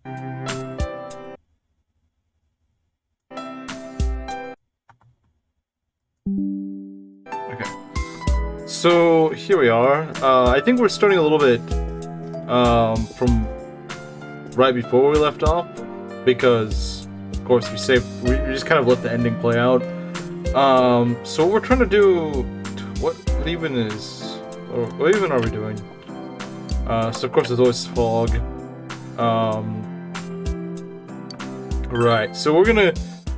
Okay. So here we are. I think we're starting a little bit from right before we left off, because of course we just kind of let the ending play out. So what we're trying to do, what even is, or what even are we doing? So of course there's always fog. Right, so we're gonna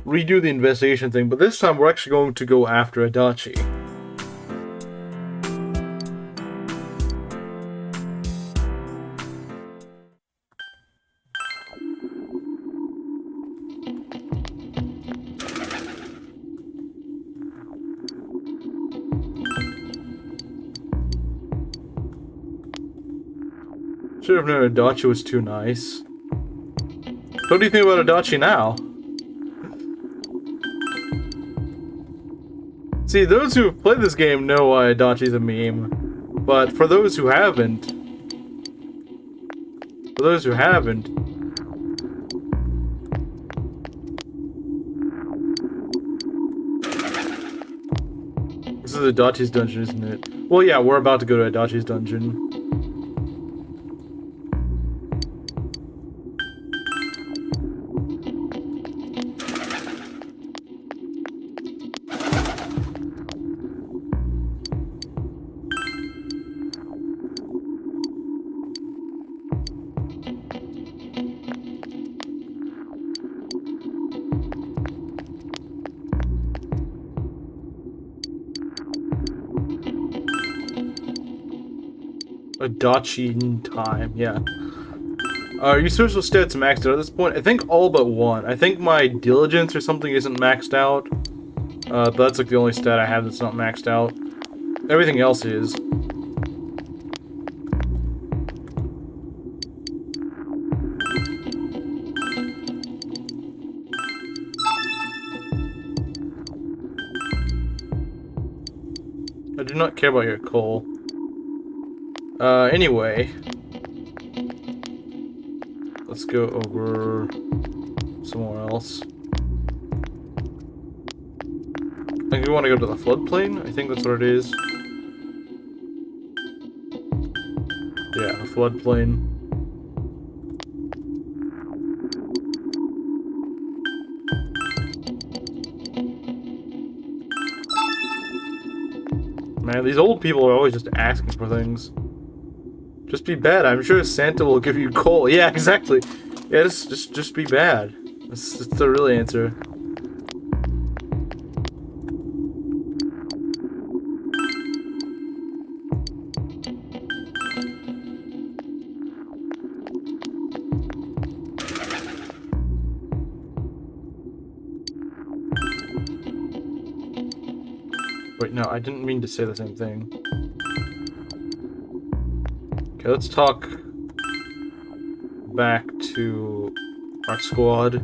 redo the investigation thing, but this time we're actually going to go after Adachi. Should have known Adachi was too nice. What do you think about Adachi now? See, those who have played this game know why Adachi's a meme, but for those who haven't, this is Adachi's dungeon, isn't it? Well, yeah, we're about to go to Adachi's dungeon. Adachi time, yeah. Your social stats maxed out at this point? I think all but one. I think my diligence or something isn't maxed out. But that's like the only stat I have that's not maxed out. Everything else is. I do not care about your coal. Anyway. Let's go over somewhere else. I think we want to go to the floodplain. I think that's what it is. Yeah, the floodplain. Man, these old people are always just asking for things. Just be bad. I'm sure Santa will give you coal. Yeah, exactly. Yeah, just be bad. That's the real answer. Wait, no, I didn't mean to say the same thing. Okay, let's talk back to our squad.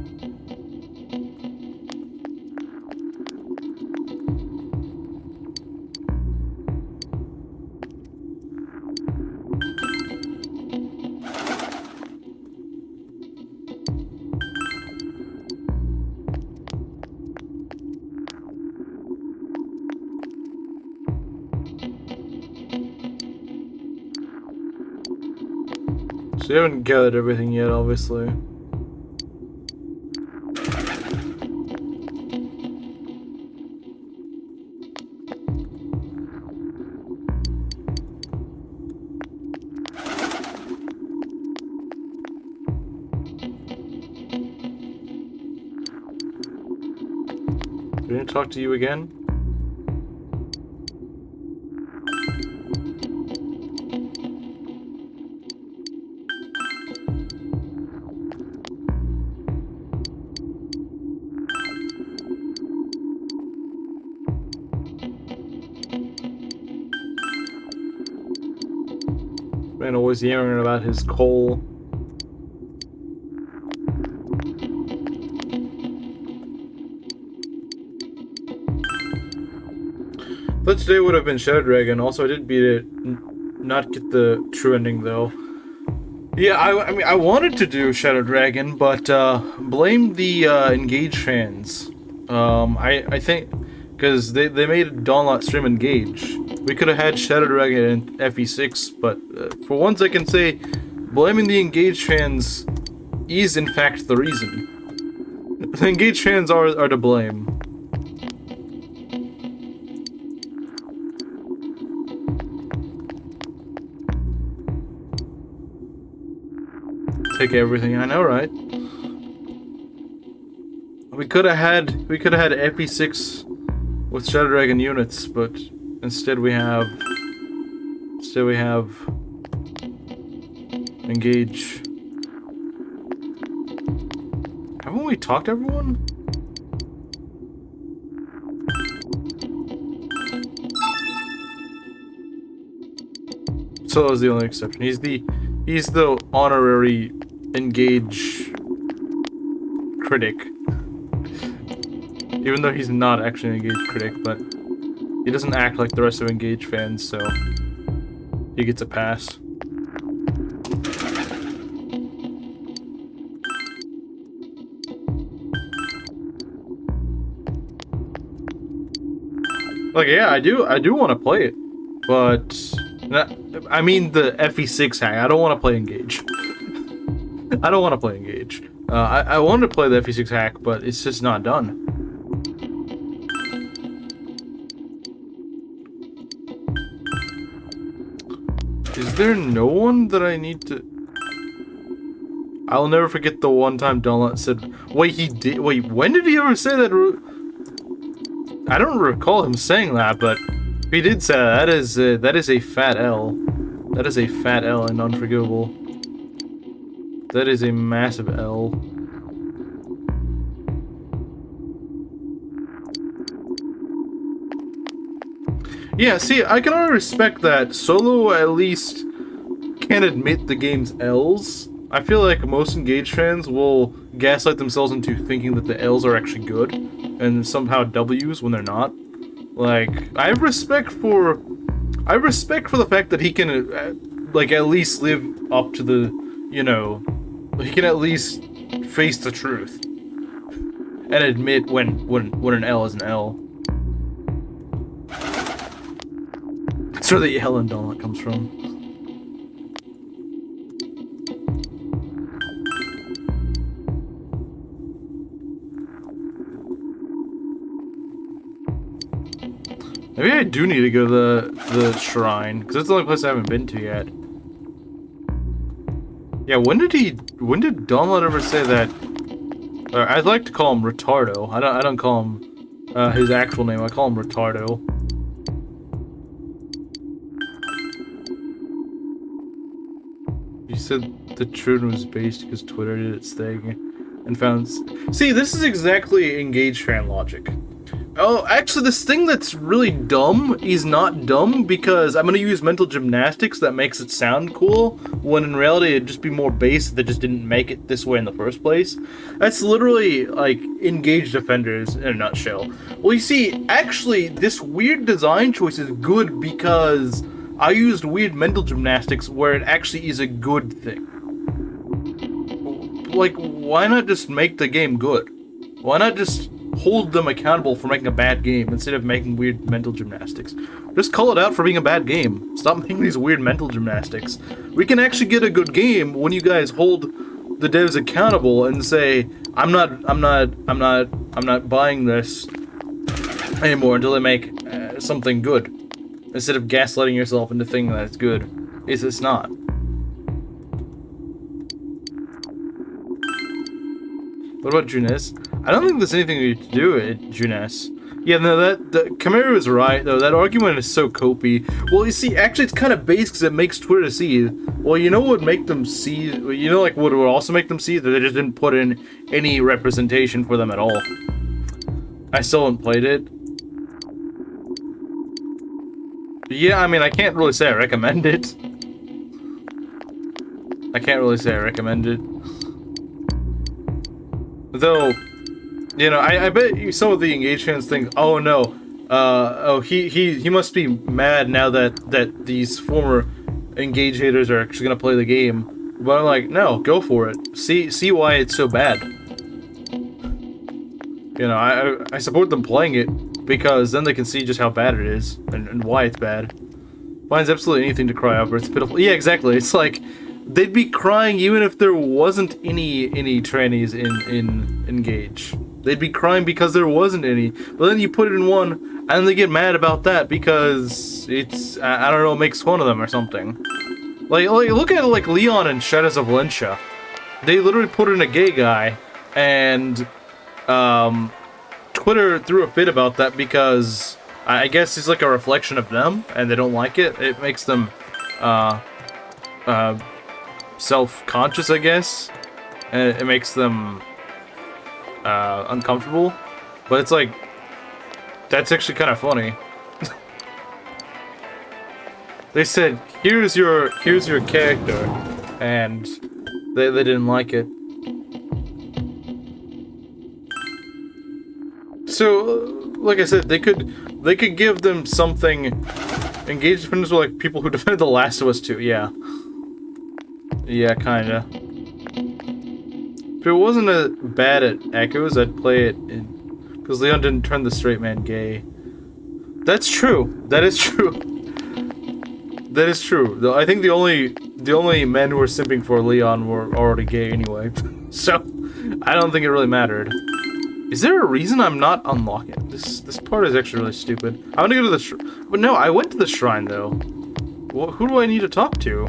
So you haven't gathered everything yet, obviously. We're gonna talk to you again? Man always yammering about his coal. But today would have been Shadow Dragon. Also, I did beat it. Not get the true ending, though. Yeah, I mean, I wanted to do Shadow Dragon, but blame the Engage fans. I think because they made Dawnlot stream Engage. We could have had Shadow Dragon and FE6, but for once I can say, blaming the Engage fans is in fact the reason. The Engage fans are to blame. Take everything, I know, right? We could have had FE6 with Shadow Dragon units, but instead we have Engage. Haven't we talked to everyone? Solo is the only exception. He's the honorary Engage critic. Even though he's not actually an Engage critic, but he doesn't act like the rest of Engage fans, so he gets a pass. Like, yeah, I do want to play it, but I mean the FE6 hack. I don't want to play Engage. I don't want to play Engage. I wanted to play the FE6 hack, but it's just not done. Is there no one that I need to... I'll never forget the one time Donut said... Wait, when did he ever say that? I don't recall him saying that, but if he did say that, that is a fat L. That is a fat L and unforgivable. That is a massive L. Yeah, see, I can only respect that Solo at least can admit the game's L's. I feel like most Engage fans will gaslight themselves into thinking that the L's are actually good, and somehow W's when they're not. Like, I have respect for the fact that he can, like, at least live up to the, you know, he can at least face the truth and admit when an L is an L. That's where the L in Donut comes from. Maybe I do need to go to the shrine, because that's the only place I haven't been to yet. Yeah, when did Donut ever say that? I'd like to call him Retardo. I don't call him his actual name. I call him Retardo. You said the Truden was based because Twitter did its thing and found... See, this is exactly Engage fan logic. Oh, actually, this thing that's really dumb is not dumb because I'm going to use mental gymnastics that makes it sound cool, when in reality it'd just be more basic that just didn't make it this way in the first place. That's literally, like, Engage defenders in a nutshell. Well, you see, actually, this weird design choice is good because I used weird mental gymnastics where it actually is a good thing. Like, why not just make the game good? Why not just hold them accountable for making a bad game instead of making weird mental gymnastics? Just call it out for being a bad game. Stop making these weird mental gymnastics. We can actually get a good game when you guys hold the devs accountable and say, I'm not buying this anymore until they make something good. Instead of gaslighting yourself into thinking that it's good. It's not. What about Junes? I don't think there's anything you to do with Junes. Yeah, no, Kamaru is right, though. That argument is so copy. Well, you see, actually, it's kind of base because it makes Twitter see. Well, you know what would make them see? You know, like, what would also make them see? That they just didn't put in any representation for them at all. I still haven't played it. But yeah, I mean, I can't really say I recommend it. I can't really say I recommend it. Though, you know, I bet some of the Engage fans think, oh no, he must be mad now that these former Engage haters are actually gonna play the game. But I'm like, no, go for it. See why it's so bad. You know, I support them playing it because then they can see just how bad it is and why it's bad. Finds absolutely anything to cry over. It's pitiful. Yeah, exactly. It's like they'd be crying even if there wasn't any trannies in Engage. They'd be crying because there wasn't any. But then you put it in one, and they get mad about that because it's I don't know, makes fun of them or something. Like look at like Leon and Shadows of Valencia. They literally put in a gay guy, and Twitter threw a fit about that because I guess it's like a reflection of them, and they don't like it. It makes them self-conscious, I guess, and it makes them uncomfortable. But it's like that's actually kind of funny. They said, "Here's your character," and they didn't like it. So, like I said, they could give them something. Engage defenders were like people who defended The Last of Us 2. Yeah, kinda. If it wasn't as bad at Echoes, I'd play it because Leon didn't turn the straight man gay. That's true. That is true. That is true. Though I think the only men who were simping for Leon were already gay anyway, so I don't think it really mattered. Is there a reason I'm not unlocking? This part is actually really stupid. I want to go to the but no, I went to the shrine though. Who do I need to talk to?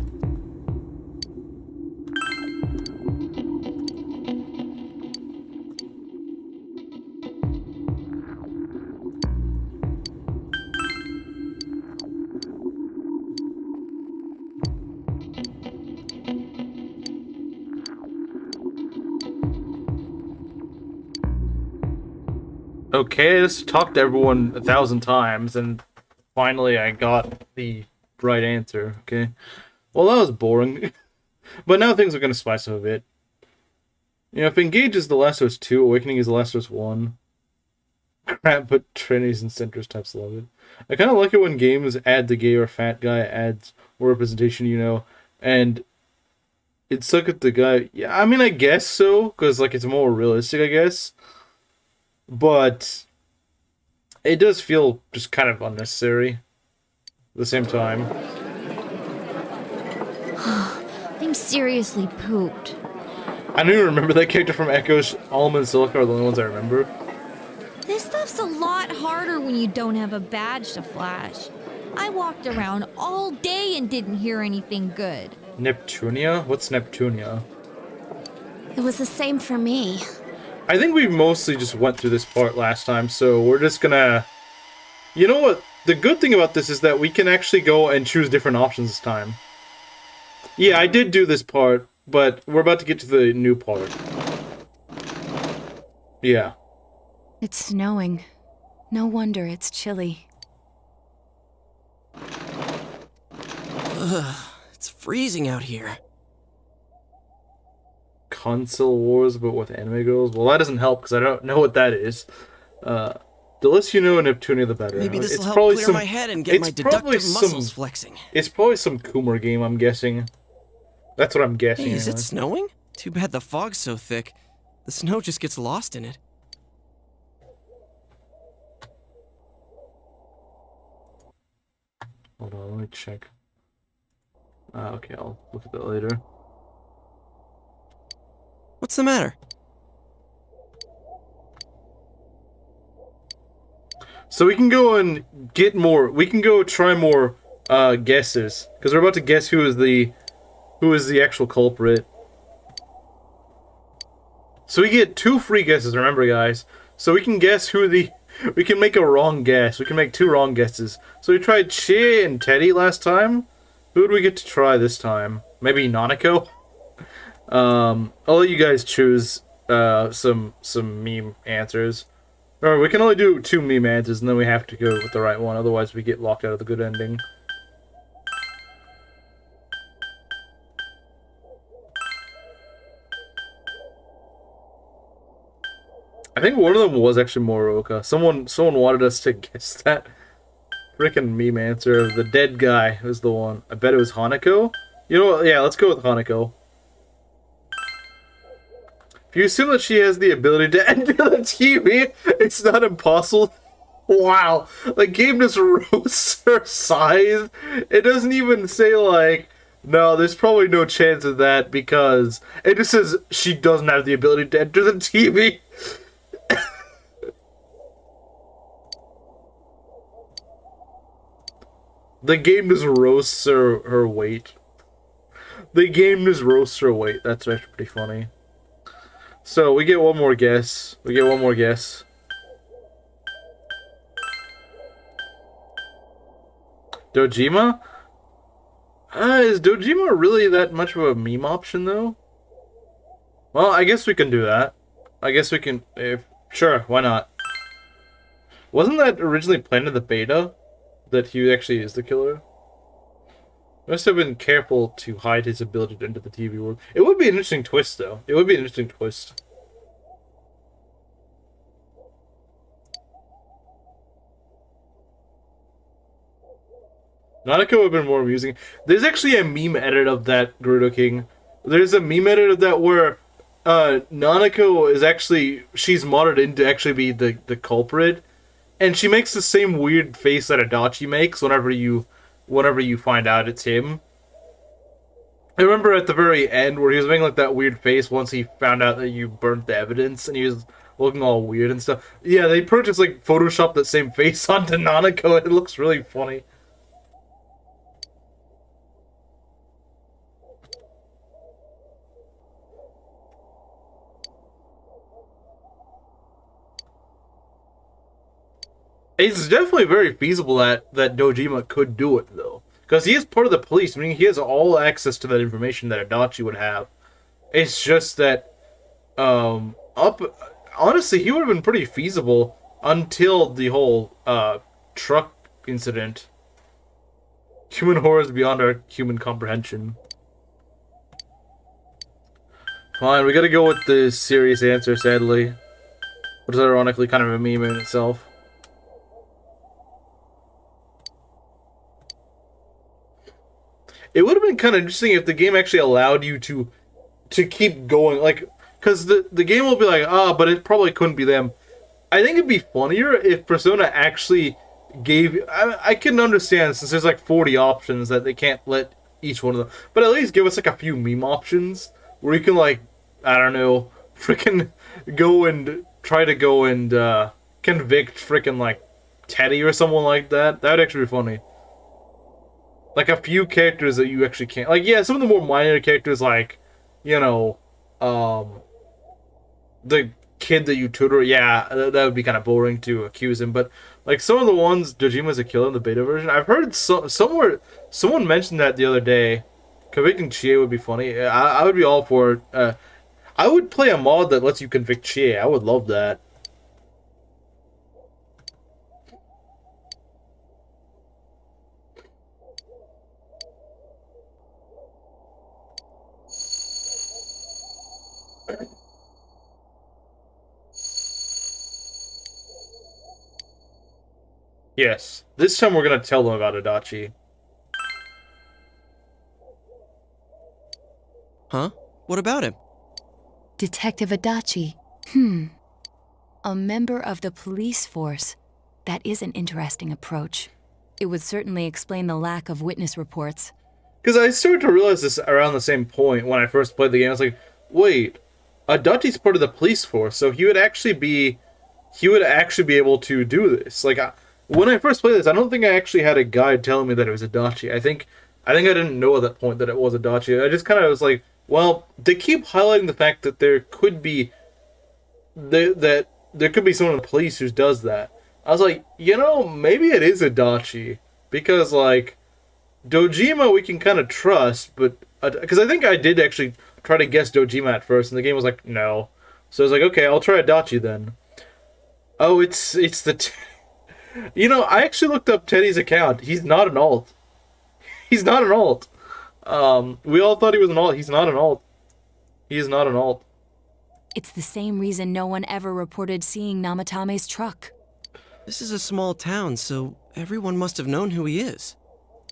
Okay, I just talked to everyone 1,000 times, and finally I got the right answer, okay? Well, that was boring. But now things are gonna spice up a bit. You know, if Engage is The Last of Us 2, Awakening is The Last of Us 1. Crap, but trannies and centers types love it. I kinda like it when games add the gay or fat guy, adds more representation, you know, and it suck at the guy. Yeah, I mean, I guess so, because, like, it's more realistic, I guess. But it does feel just kind of unnecessary at the same time. I'm seriously pooped. I don't even remember that character from Echoes. Alma and Silica are the only ones I remember. This stuff's a lot harder when you don't have a badge to flash. I walked around all day and didn't hear anything good. Neptunia? What's Neptunia? It was the same for me. I think we mostly just went through this part last time, so we're just gonna... You know what? The good thing about this is that we can actually go and choose different options this time. Yeah, I did do this part, but we're about to get to the new part. Yeah. It's snowing. No wonder it's chilly. Ugh, it's freezing out here. Console Wars, but with anime girls? Well, that doesn't help, because I don't know what that is. The less you know in Neptunia, the better. Maybe this will help probably clear my head and get my deductive muscles flexing. It's probably some Coomer game, I'm guessing. That's what I'm guessing. Hey, is it anyway. snowing? Too bad the fog's so thick. The snow just gets lost in it. Hold on, let me check. Okay, I'll look at that later. What's the matter? So we can go and get more. We can go try more guesses, because we're about to guess who is the actual culprit. So we get 2 free guesses. Remember, guys. So we can guess who the. We can make a wrong guess. We can make 2 wrong guesses. So we tried Chie and Teddy last time. Who do we get to try this time? Maybe Nanako? I'll let you guys choose some meme answers. Or we can only do 2 meme answers, and then we have to go with the right one. Otherwise, we get locked out of the good ending. I think one of them was actually Moroka. Someone wanted us to guess that freaking meme answer. The dead guy was the one. I bet it was Hanako. You know what? Yeah, let's go with Hanako. If you assume that she has the ability to enter the TV, it's not impossible. Wow, the game just roasts her size. It doesn't even say like, no, there's probably no chance of that because it just says she doesn't have the ability to enter the TV. The game just roasts her weight. The game just roasts her weight. That's actually pretty funny. So we get one more guess. Dojima? Is Dojima really that much of a meme option, though? Well, I guess we can do that. I guess we can... Sure, why not? Wasn't that originally planned in the beta? That he actually is the killer? Must have been careful to hide his ability to enter the TV world. It would be an interesting twist, though. It would be an interesting twist. Nanako would have been more amusing. There's actually a meme edit of that, Gerudo King. There's a meme edit of that where Nanako is actually... She's modded in to actually be the culprit. And she makes the same weird face that Adachi makes whenever you find out it's him. I remember at the very end where he was making like that weird face once he found out that you burnt the evidence and he was looking all weird and stuff. Yeah, they just like photoshopped that same face onto Nanako and it looks really funny. It's definitely very feasible that Dojima could do it, though. Because he is part of the police, meaning he has all access to that information that Adachi would have. It's just that, honestly, he would have been pretty feasible until the whole, truck incident. Human horrors beyond our human comprehension. Fine, we gotta go with the serious answer, sadly. Which is ironically kind of a meme in itself. It would have been kind of interesting if the game actually allowed you to keep going, like, because the game will be like, but it probably couldn't be them. I think it'd be funnier if Persona actually gave... I can understand, since there's like 40 options, that they can't let each one of them... But at least give us like a few meme options, where you can like, I don't know, freaking try to go and convict freaking like Teddy or someone like that. That would actually be funny. Like, a few characters that you actually can't... Like, yeah, some of the more minor characters, like, you know, the kid that you tutor, yeah, that would be kind of boring to accuse him. But, like, some of the ones Dojima's a killer in the beta version, I've heard somewhere... Someone mentioned that the other day. Convicting Chie would be funny. I would be all for it. I would play a mod that lets you convict Chie. I would love that. Yes. This time we're gonna tell them about Adachi. Huh? What about him? Detective Adachi. A member of the police force. That is an interesting approach. It would certainly explain the lack of witness reports. Because I started to realize this around the same point when I first played the game. I was like, wait, Adachi's part of the police force, so he would actually be able to do this. Like, when I first played this, I don't think I actually had a guide telling me that it was Adachi. I think I didn't know at that point that it was Adachi. I just kind of was like, well, they keep highlighting the fact that there could be someone in the police who does that. I was like, you know, maybe it is Adachi, because like Dojima we can kind of trust, but because I think I did actually try to guess Dojima at first, and the game was like, no. So I was like, okay, I'll try Adachi then. Oh, it's the... You know, I actually looked up Teddy's account. He's not an alt. He's not an alt. We all thought he was an alt. He's not an alt. He is not an alt. It's the same reason no one ever reported seeing Namatame's truck. This is a small town, so everyone must have known who he is.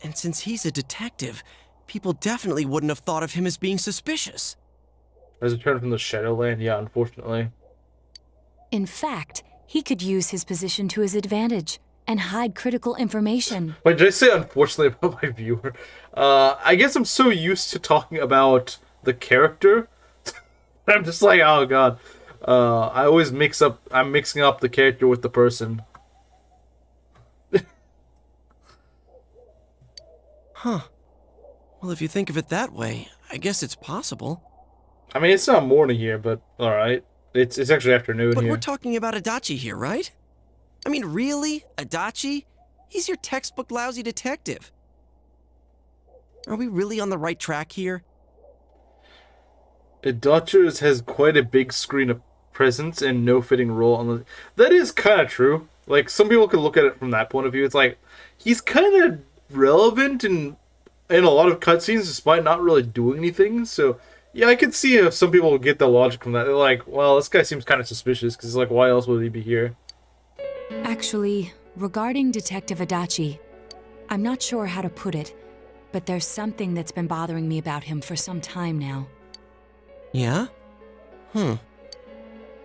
And since he's a detective, people definitely wouldn't have thought of him as being suspicious. Has returned from the Shadowland? Yeah, unfortunately. In fact, he could use his position to his advantage and hide critical information. Wait, did I say unfortunately about my viewer? I guess I'm so used to talking about the character. I'm just like, oh god. I always I'm mixing up the character with the person. Huh. Well, if you think of it that way, I guess it's possible. I mean, it's not morning here, but alright. It's actually afternoon But here. we're talking about Adachi here, right? I mean, really? Adachi? He's your textbook lousy detective. Are we really on the right track here? Adachi has quite a big screen of presence and no fitting role on the... That is kind of true. Like, some people could look at it from that point of view. It's like, he's kind of relevant in a lot of cutscenes despite not really doing anything, so... Yeah, I could see if some people would get the logic from that. They're like, well, this guy seems kind of suspicious, because like, why else would he be here? Actually, regarding Detective Adachi, I'm not sure how to put it, but there's something that's been bothering me about him for some time now. Yeah?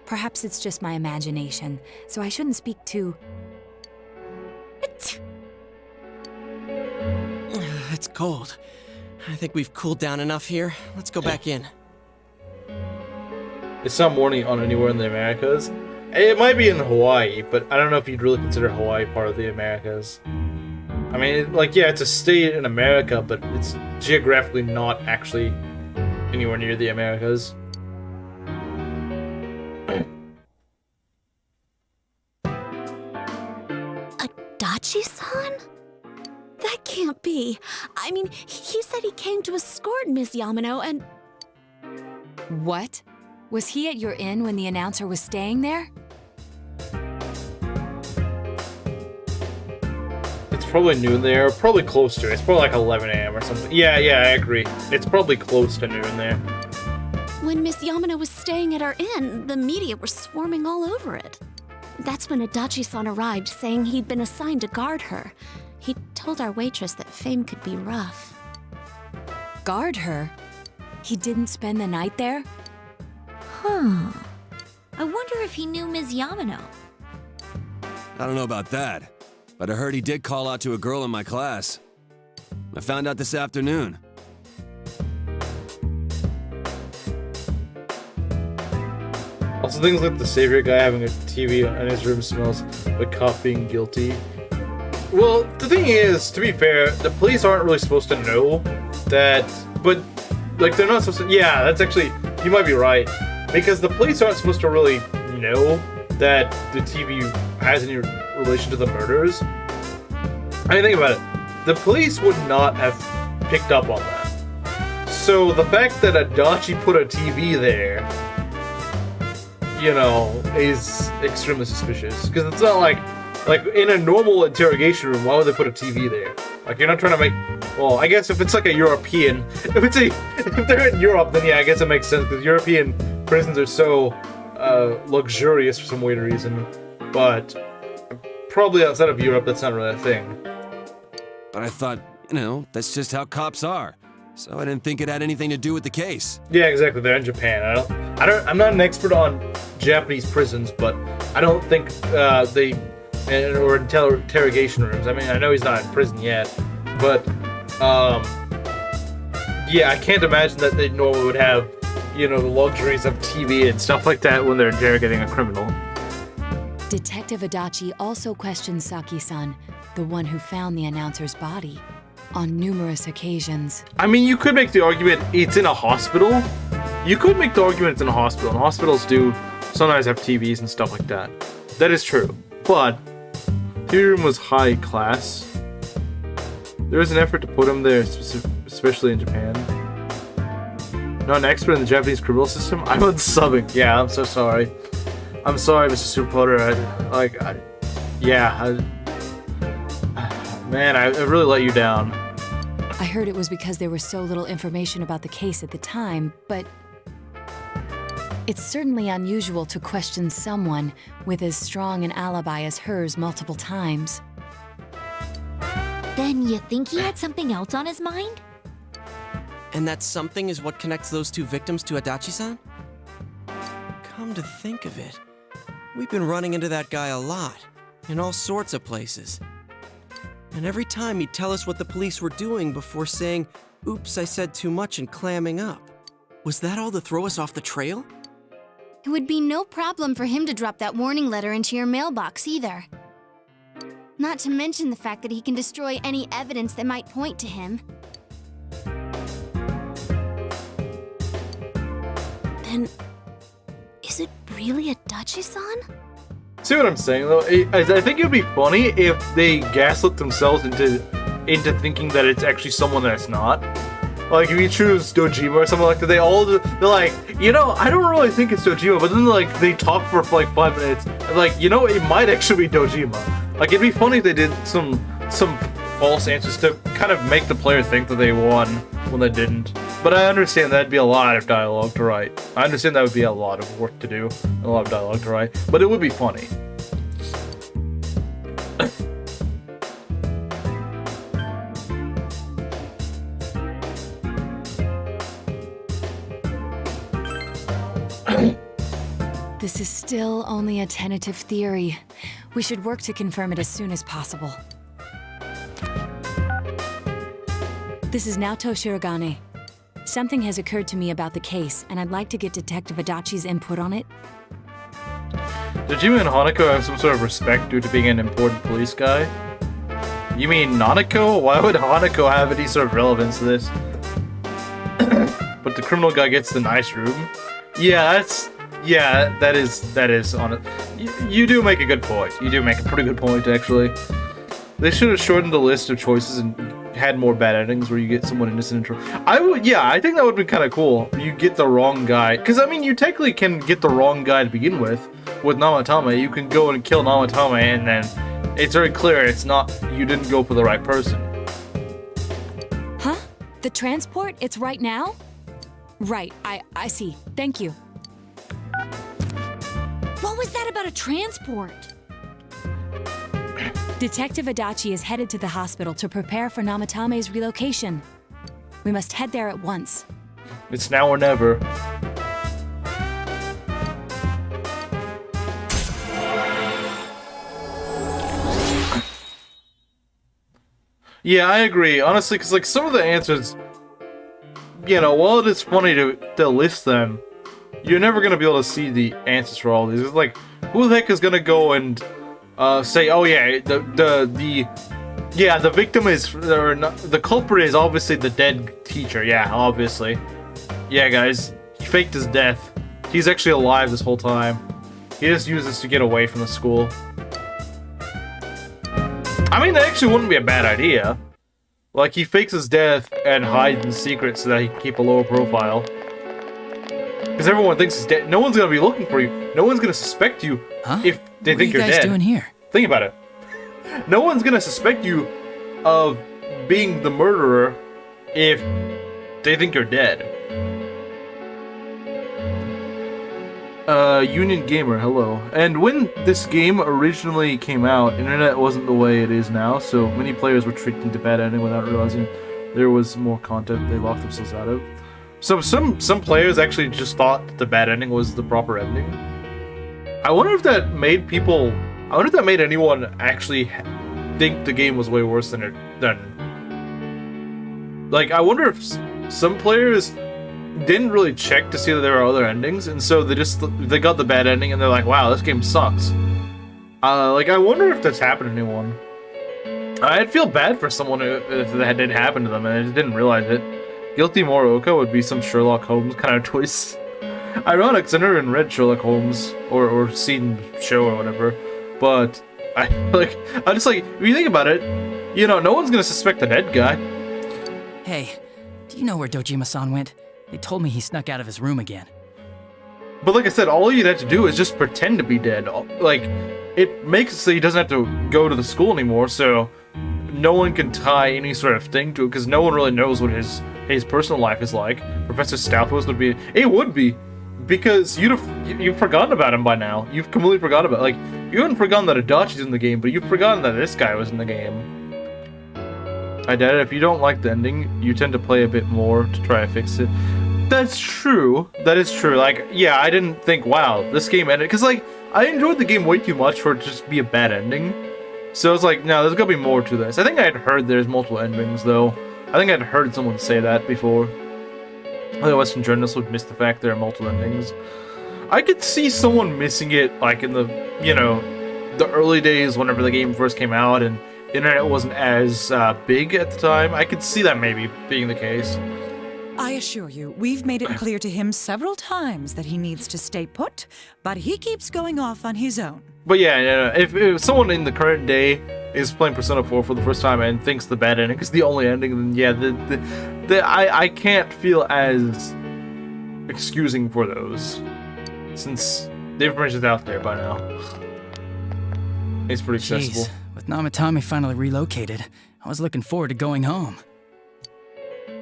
Perhaps it's just my imagination, so I shouldn't speak too... It's cold. I think we've cooled down enough here. Let's go back in. It's not morning on anywhere in the Americas. It might be in Hawaii, but I don't know if you'd really consider Hawaii part of the Americas. I mean, yeah, it's a state in America, but it's geographically not actually anywhere near the Americas. Adachi-san? That can't be. I mean, he said he came to escort Miss Yamano and... What? Was he at your inn when the announcer was staying there? It's probably noon there, probably close to it. It's probably like 11 a.m. or something. Yeah, I agree. It's probably close to noon there. When Miss Yamano was staying at our inn, the media were swarming all over it. That's when Adachi-san arrived, saying he'd been assigned to guard her. He told our waitress that fame could be rough. Guard her? He didn't spend the night there? Huh. I wonder if he knew Ms. Yamano. I don't know about that, but I heard he did call out to a girl in my class. I found out this afternoon. Also, things like the savior guy having a TV in his room smells like cop being guilty. Well, the thing is, to be fair, the police aren't really supposed to know that, but, like, they're not supposed to... Yeah, that's actually... You might be right. Because the police aren't supposed to really know that the TV has any relation to the murders. I mean, think about it. The police would not have picked up on that. So, the fact that Adachi put a TV there, you know, is extremely suspicious. Because it's not like in a normal interrogation room, why would they put a TV there? Like, you're not trying to make... Well, I guess if it's like a European... If they're in Europe, then yeah, I guess it makes sense, because European prisons are so luxurious for some weird reason. But probably outside of Europe, that's not really a thing. But I thought, that's just how cops are. So I didn't think it had anything to do with the case. Yeah, exactly. They're in Japan. I'm not an expert on Japanese prisons, but I don't think or interrogation rooms. I mean, I know he's not in prison yet, but yeah, I can't imagine that they normally would have, the luxuries of TV and stuff like that when they're interrogating a criminal. Detective Adachi also questioned Saki-san, the one who found the announcer's body, on numerous occasions. I mean, you could make the argument it's in a hospital. You could make the argument it's in a hospital, and hospitals do sometimes have TVs and stuff like that. That is true, but TV room was high class. There was an effort to put him there, especially in Japan. Not an expert in the Japanese criminal system? I'm unsubbing. Yeah, I'm so sorry. I'm sorry, Mr. Super Potter. Man, I really let you down. I heard it was because there was so little information about the case at the time, but it's certainly unusual to question someone with as strong an alibi as hers multiple times. Then you think he had something else on his mind? And that something is what connects those two victims to Adachi-san? Come to think of it, we've been running into that guy a lot, in all sorts of places. And every time he'd tell us what the police were doing before saying, "Oops, I said too much," and clamming up. Was that all to throw us off the trail? It would be no problem for him to drop that warning letter into your mailbox either. Not to mention the fact that he can destroy any evidence that might point to him. Then, is it really Adachi-san? See what I'm saying though? I think it'd be funny if they gaslit themselves into thinking that it's actually someone that's not. Like if you choose Dojima or something like that, they're like, you know, I don't really think it's Dojima, but then like they talk for like 5 minutes, and like, you know, it might actually be Dojima. Like it'd be funny if they did some false answers to kind of make the player think that they won when they didn't. But I understand that'd be a lot of dialogue to write. I understand that would be a lot of work to do, a lot of dialogue to write, but it would be funny. This is still only a tentative theory. We should work to confirm it as soon as possible. This is Naoto Shirogane. Something has occurred to me about the case, and I'd like to get Detective Adachi's input on it. Dojima and Hanako have some sort of respect due to being an important police guy? You mean Nanako? Why would Hanako have any sort of relevance to this? But the criminal guy gets the nice room? Yeah, that is on it. You do make a good point. You do make a pretty good point, actually. They should have shortened the list of choices and had more bad endings where you get someone innocent. I think that would be kind of cool. You get the wrong guy, because I mean, you technically can get the wrong guy to begin with Namatame. You can go and kill Namatame, and then it's very clear you didn't go for the right person. Huh? The transport? It's right now? Right, I see. Thank you. What was that about a transport? Detective Adachi is headed to the hospital to prepare for Namatame's relocation. We must head there at once. It's now or never. Yeah, I agree. Honestly, because like some of the answers, you know, while it is funny to list them, you're never gonna be able to see the answers for all these. It's like, who the heck is gonna go and say, oh yeah, the victim is, or not, the culprit is obviously the dead teacher. Yeah, obviously. Yeah, guys, he faked his death. He's actually alive this whole time. He just used this to get away from the school. I mean, that actually wouldn't be a bad idea. Like, he fakes his death and hides in secret so that he can keep a lower profile. Because everyone thinks he's dead. No one's gonna be looking for you. No one's gonna suspect you if they think you're dead. What are you guys doing here? Think about it. No one's gonna suspect you of being the murderer if they think you're dead. Union Gamer, hello. And when this game originally came out, internet wasn't the way it is now, so many players were tricked into bad ending without realizing there was more content they locked themselves out of. So some players actually just thought that the bad ending was the proper ending. I wonder if that made anyone actually think the game was way worse than like, I wonder if some players didn't really check to see that there were other endings, and so they got the bad ending and they're like, wow, this game sucks. Like, I wonder if that's happened to anyone. I'd feel bad for someone if that did happen to them and they just didn't realize it. Guilty Moroka would be some Sherlock Holmes kind of twist. Ironic, because I've never even read Sherlock Holmes or seen the show or whatever, but I just like, if you think about it, you know, no one's gonna suspect the dead guy. Hey, do you know where Dojima-san went? They told me he snuck out of his room again. But like I said, all you'd have to do is just pretend to be dead. Like, it makes it so he doesn't have to go to the school anymore, so no one can tie any sort of thing to it, because no one really knows what his personal life is like. Professor Stouthworth would be... It would be, because you've forgotten about him by now. You've completely forgotten about... Like, you haven't forgotten that Adachi's in the game, but you've forgotten that this guy was in the game. I doubt it. If you don't like the ending, you tend to play a bit more to try to fix it. That's true. That is true. Like, yeah, I didn't think, wow, this game ended. Because, like, I enjoyed the game way too much for it to just be a bad ending. So it's like, no, there's gotta be more to this. I think I'd heard there's multiple endings, though. I think I'd heard someone say that before. Other Western journalists would miss the fact there are multiple endings. I could see someone missing it, like, in the, you know, the early days whenever the game first came out and the internet wasn't as big at the time. I could see that maybe being the case. I assure you, we've made it clear to him several times that he needs to stay put, but he keeps going off on his own. But yeah, if someone in the current day is playing Persona 4 for the first time and thinks the bad ending is the only ending, then yeah, I can't feel as excusing for those, since the information's out there by now. It's pretty accessible. Jeez, with Namatame finally relocated, I was looking forward to going home.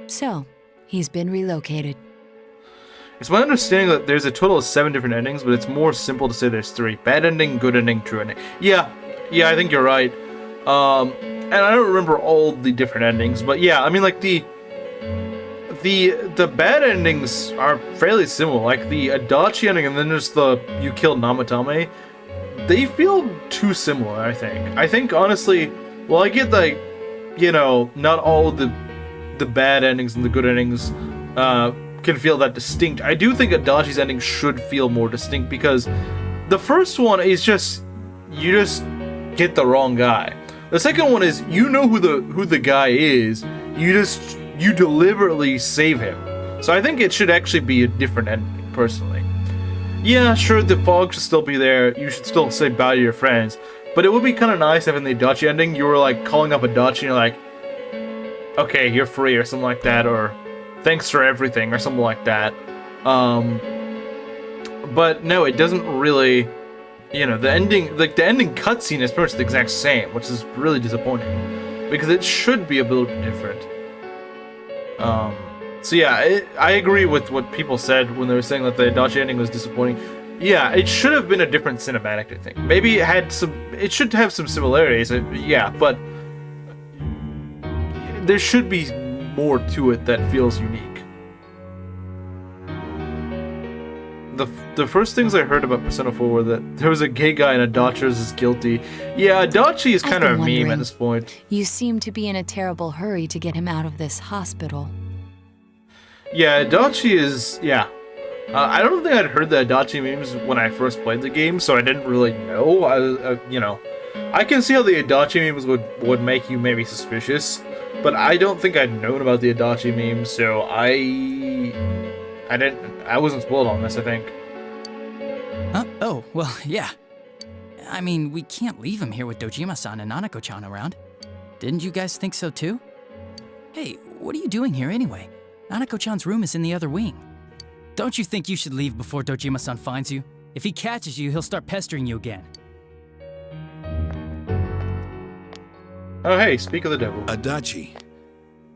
So, he's been relocated. It's my understanding that there's a total of 7 different endings, but it's more simple to say there's 3. Bad ending, good ending, true ending. Yeah, I think you're right. And I don't remember all the different endings, but yeah, I mean, like, the bad endings are fairly similar. Like, the Adachi ending and then there's the you killed Namatame. They feel too similar, I think. I think, honestly, well, I get, like, you know, not all of the bad endings and the good endings, can feel that distinct. I do think Adachi's ending should feel more distinct because the first one is just you just get the wrong guy. The second one is you know who the guy is. You deliberately save him. So I think it should actually be a different ending, personally. Yeah, sure, the fog should still be there. You should still say bye to your friends. But it would be kind of nice if in the Adachi ending you were like calling up Adachi and you're like, okay, you're free or something like that, or thanks for everything, or something like that. But no, it doesn't really, you know, the ending cutscene is pretty much the exact same, which is really disappointing, because it should be a little bit different. So yeah, I agree with what people said when they were saying that the Adachi ending was disappointing. Yeah, it should have been a different cinematic, I think. Maybe it should have some similarities, yeah, but there should be more to it that feels unique. The first things I heard about Persona 4 were that there was a gay guy and Adachi is guilty. Yeah, Adachi is kind of a meme at this point. You seem to be in a terrible hurry to get him out of this hospital. Yeah, Adachi is... yeah. I don't think I'd heard the Adachi memes when I first played the game, so I didn't really know. You know, I can see how the Adachi memes would make you maybe suspicious, but I don't think I'd known about the Adachi memes, so I wasn't spoiled on this, I think. Huh? Oh, well, yeah. I mean, we can't leave him here with Dojima-san and Nanako-chan around. Didn't you guys think so too? Hey, what are you doing here anyway? Nanako-chan's room is in the other wing. Don't you think you should leave before Dojima-san finds you? If he catches you, he'll start pestering you again. Oh hey, speak of the devil. Adachi,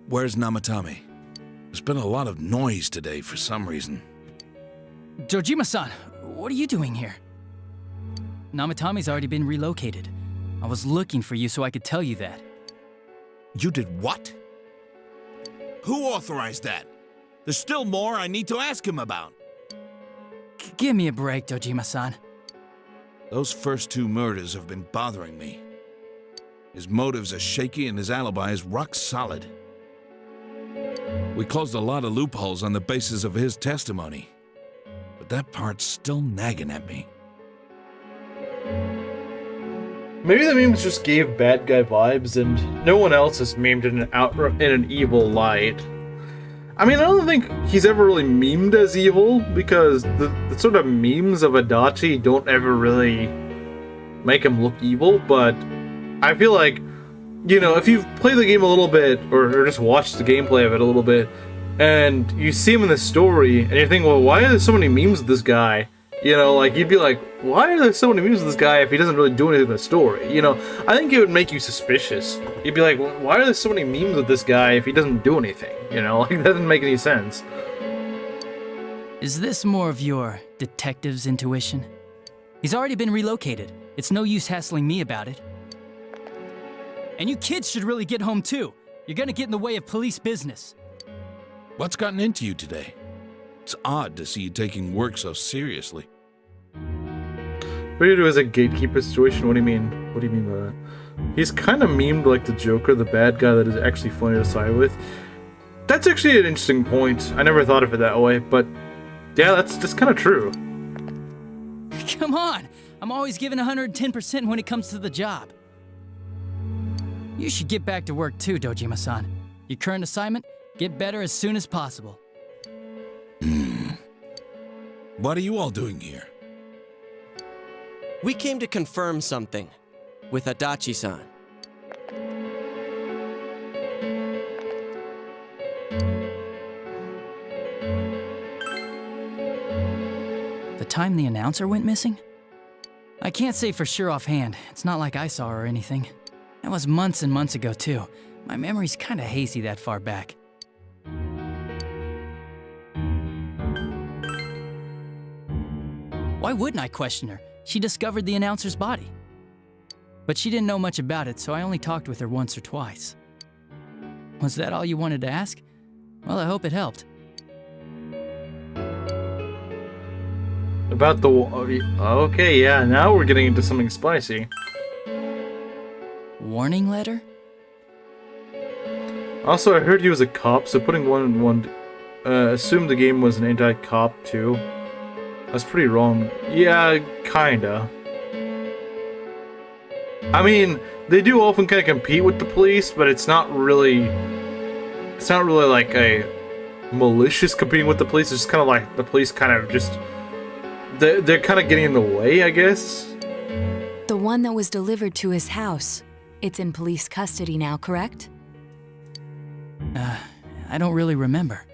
where's Namatame? There's been a lot of noise today for some reason. Dojima-san, what are you doing here? Namatame's already been relocated. I was looking for you so I could tell you that. You did what? Who authorized that? There's still more I need to ask him about. Give me a break, Dojima-san. Those first 2 murders have been bothering me. His motives are shaky and his alibi is rock solid. We closed a lot of loopholes on the basis of his testimony. But that part's still nagging at me. Maybe the memes just gave bad guy vibes and no one else has memed in an evil light. I mean, I don't think he's ever really memed as evil, because the sort of memes of Adachi don't ever really make him look evil, but I feel like, you know, if you've played the game a little bit, or just watched the gameplay of it a little bit, and you see him in the story, and you think, well, why are there so many memes of this guy? You know, like, you'd be like, why are there so many memes of this guy if he doesn't really do anything in the story? You know, I think it would make you suspicious. You'd be like, well, why are there so many memes of this guy if he doesn't do anything? You know, like, that doesn't make any sense. Is this more of your detective's intuition? He's already been relocated. It's no use hassling me about it. And you kids should really get home too. You're gonna get in the way of police business. What's gotten into you today? It's odd to see you taking work so seriously. What do you do as a gatekeeper situation? What do you mean? What do you mean by that? He's kind of memed like the Joker, the bad guy that is actually funny to side with. That's actually an interesting point. I never thought of it that way, but yeah, that's kind of true. Come on! I'm always giving 110% when it comes to the job. You should get back to work too, Dojima-san. Your current assignment, get better as soon as possible. What are you all doing here? We came to confirm something with Adachi-san. The time the announcer went missing? I can't say for sure offhand. It's not like I saw her or anything. That was months and months ago, too. My memory's kinda hazy that far back. Why wouldn't I question her? She discovered the announcer's body. But she didn't know much about it, so I only talked with her once or twice. Was that all you wanted to ask? Well, I hope it helped. About the... Okay, yeah, now we're getting into something spicy. Warning letter? Also, I heard he was a cop, so putting one in one... assumed the game was an anti-cop, too. That's pretty wrong. Yeah, kinda. I mean, they do often kind of compete with the police, but it's not really... It's not really like a malicious competing with the police. It's just kind of like the police kind of just... They're kind of getting in the way, I guess? The one that was delivered to his house. It's in police custody now, correct? I don't really remember.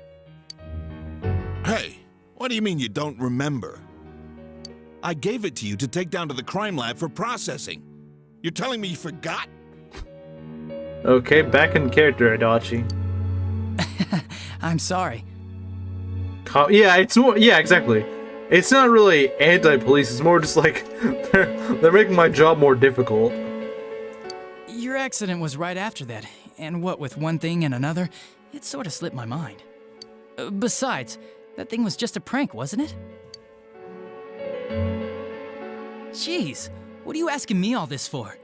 Hey, what do you mean you don't remember? I gave it to you to take down to the crime lab for processing. You're telling me you forgot? Okay, back in character, Adachi. I'm sorry. Yeah, it's more... Yeah, exactly. It's not really anti-police, it's more just like... they're making my job more difficult. Your accident was right after that, and what with one thing and another, it sort of slipped my mind. Besides, that thing was just a prank, wasn't it? Jeez, what are you asking me all this for?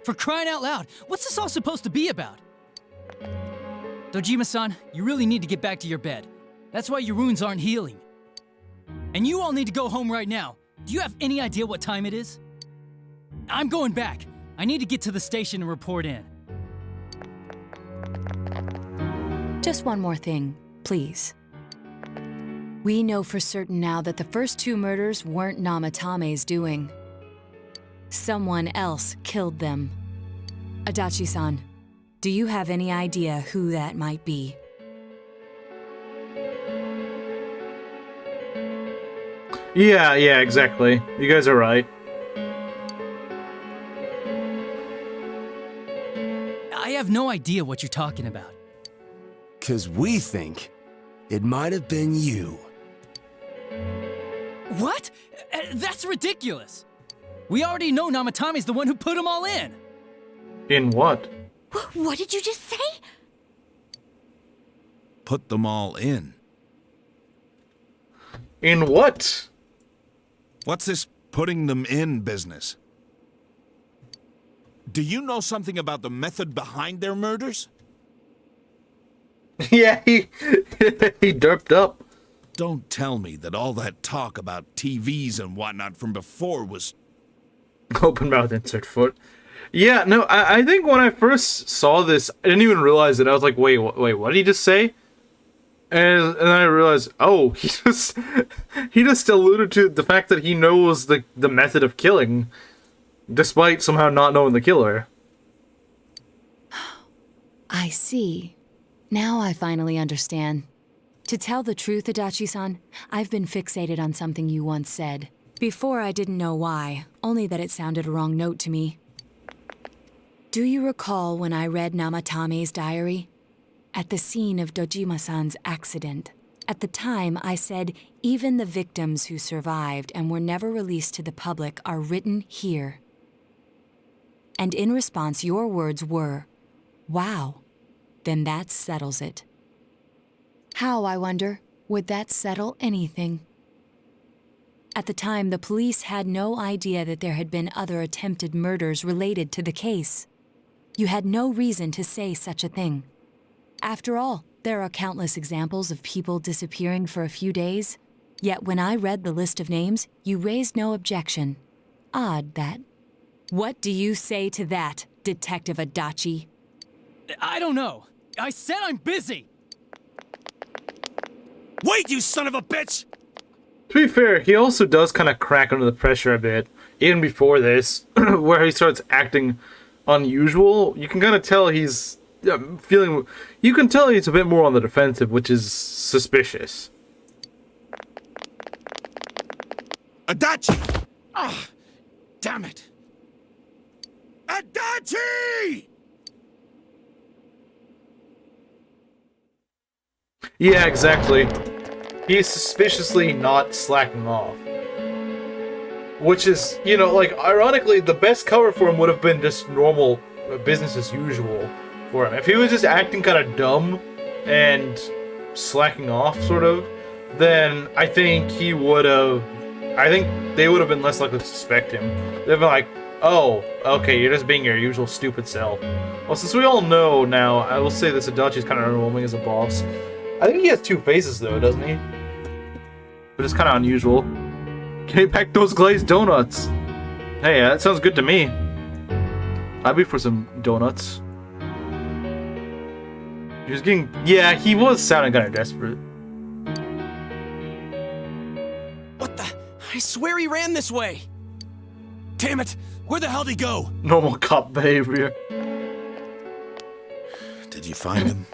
For crying out loud, what's this all supposed to be about? Dojima-san, you really need to get back to your bed. That's why your wounds aren't healing. And you all need to go home right now. Do you have any idea what time it is? I'm going back. I need to get to the station and report in. Just one more thing, please. We know for certain now that the first two murders weren't Namatame's doing. Someone else killed them. Adachi-san, do you have any idea who that might be? Yeah, exactly. You guys are right. I have no idea what you're talking about. 'Cause we think it might have been you. What? That's ridiculous! We already know Namatame's the one who put them all in! In what? What did you just say? Put them all in. In what? What's this putting them in business? Do you know something about the method behind their murders? Yeah, he derped up. Don't tell me that all that talk about TVs and whatnot from before was... Open mouth, insert foot. Yeah, no, I think when I first saw this, I didn't even realize it. I was like, wait, what did he just say? And then I realized, oh, he just alluded to the fact that he knows the method of killing, despite somehow not knowing the killer. I see. Now I finally understand. To tell the truth, Adachi-san, I've been fixated on something you once said. Before I didn't know why, only that it sounded a wrong note to me. Do you recall when I read Namatame's diary? At the scene of Dojima-san's accident. At the time, I said, even the victims who survived and were never released to the public are written here. And in response, your words were, wow, then that settles it. How, I wonder? Would that settle anything? At the time, the police had no idea that there had been other attempted murders related to the case. You had no reason to say such a thing. After all, there are countless examples of people disappearing for a few days. Yet when I read the list of names, you raised no objection. Odd, that. What do you say to that, Detective Adachi? I don't know. I said I'm busy. Wait, you son of a bitch! To be fair, he also does kind of crack under the pressure a bit, even before this, where he starts acting unusual. You can kind of tell he's feeling... You can tell he's a bit more on the defensive, which is suspicious. Adachi! Ah, damn it. Adachi! Yeah, exactly. He's suspiciously not slacking off. Which is, you know, like, ironically, the best cover for him would have been just normal business as usual for him. If he was just acting kind of dumb and slacking off, sort of, then I think he would have... I think they would have been less likely to suspect him. They'd have been like, oh, okay, you're just being your usual stupid self. Well, since we all know now, I will say this Adachi's kind of underwhelming as a boss. I think he has two faces, though, doesn't he? But it's kind of unusual. Can you pack those glazed donuts? Hey, that sounds good to me. I'd be for some donuts. He was getting... Yeah, he was sounding kind of desperate. What the? I swear he ran this way. Damn it! Where the hell did he go? Normal cop behavior. Did you find him?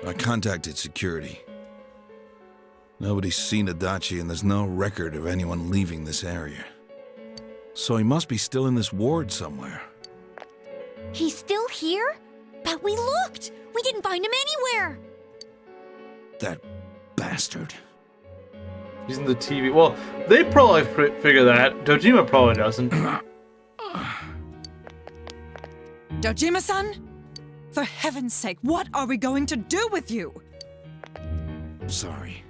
I contacted security. Nobody's seen Adachi, and there's no record of anyone leaving this area. So he must be still in this ward somewhere. He's still here? But we looked! We didn't find him anywhere! That bastard. He's in the TV. Well, they probably figure that. Dojima probably doesn't. Dojima-san? For heaven's sake, what are we going to do with you? Sorry.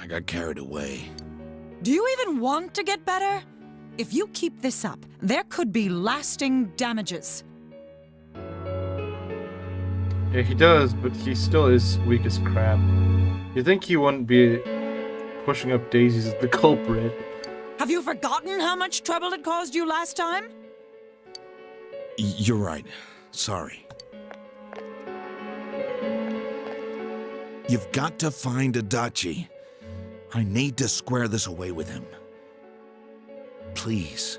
I got carried away. Do you even want to get better? If you keep this up, there could be lasting damages. Yeah, he does, but he still is weak as crap. You think he wouldn't be pushing up daisies as the culprit? Have you forgotten how much trouble it caused you last time? You're right. Sorry. You've got to find Adachi. I need to square this away with him. Please.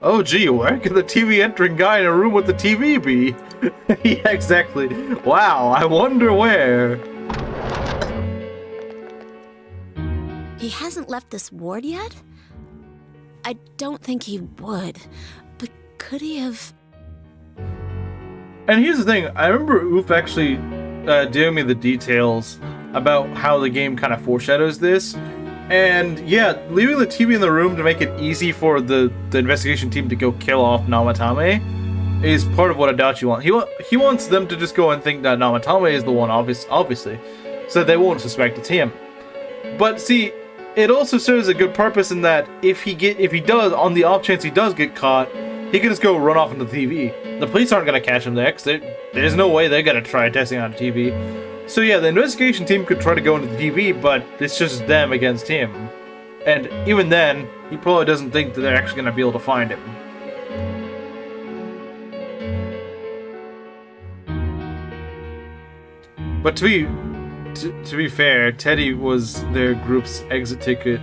Oh gee, where could the TV entering guy in a room with the TV be? Yeah, exactly. Wow, I wonder where. He hasn't left this ward yet? I don't think he would. But could he have... And here's the thing, I remember Oof actually giving me the details about how the game kind of foreshadows this. And yeah, leaving the TV in the room to make it easy for the investigation team to go kill off Namatame is part of what Adachi wants. He wants them to just go and think that Namatame is the one, obviously, so that they won't suspect it's him. But see, it also serves a good purpose in that if he does, on the off chance he does get caught, he can just go run off into the TV. The police aren't gonna catch him there, because there's no way they're gonna try testing on a TV. So yeah, the investigation team could try to go into the TV, but it's just them against him. And even then, he probably doesn't think that they're actually going to be able to find him. But to be fair, Teddy was their group's exit ticket.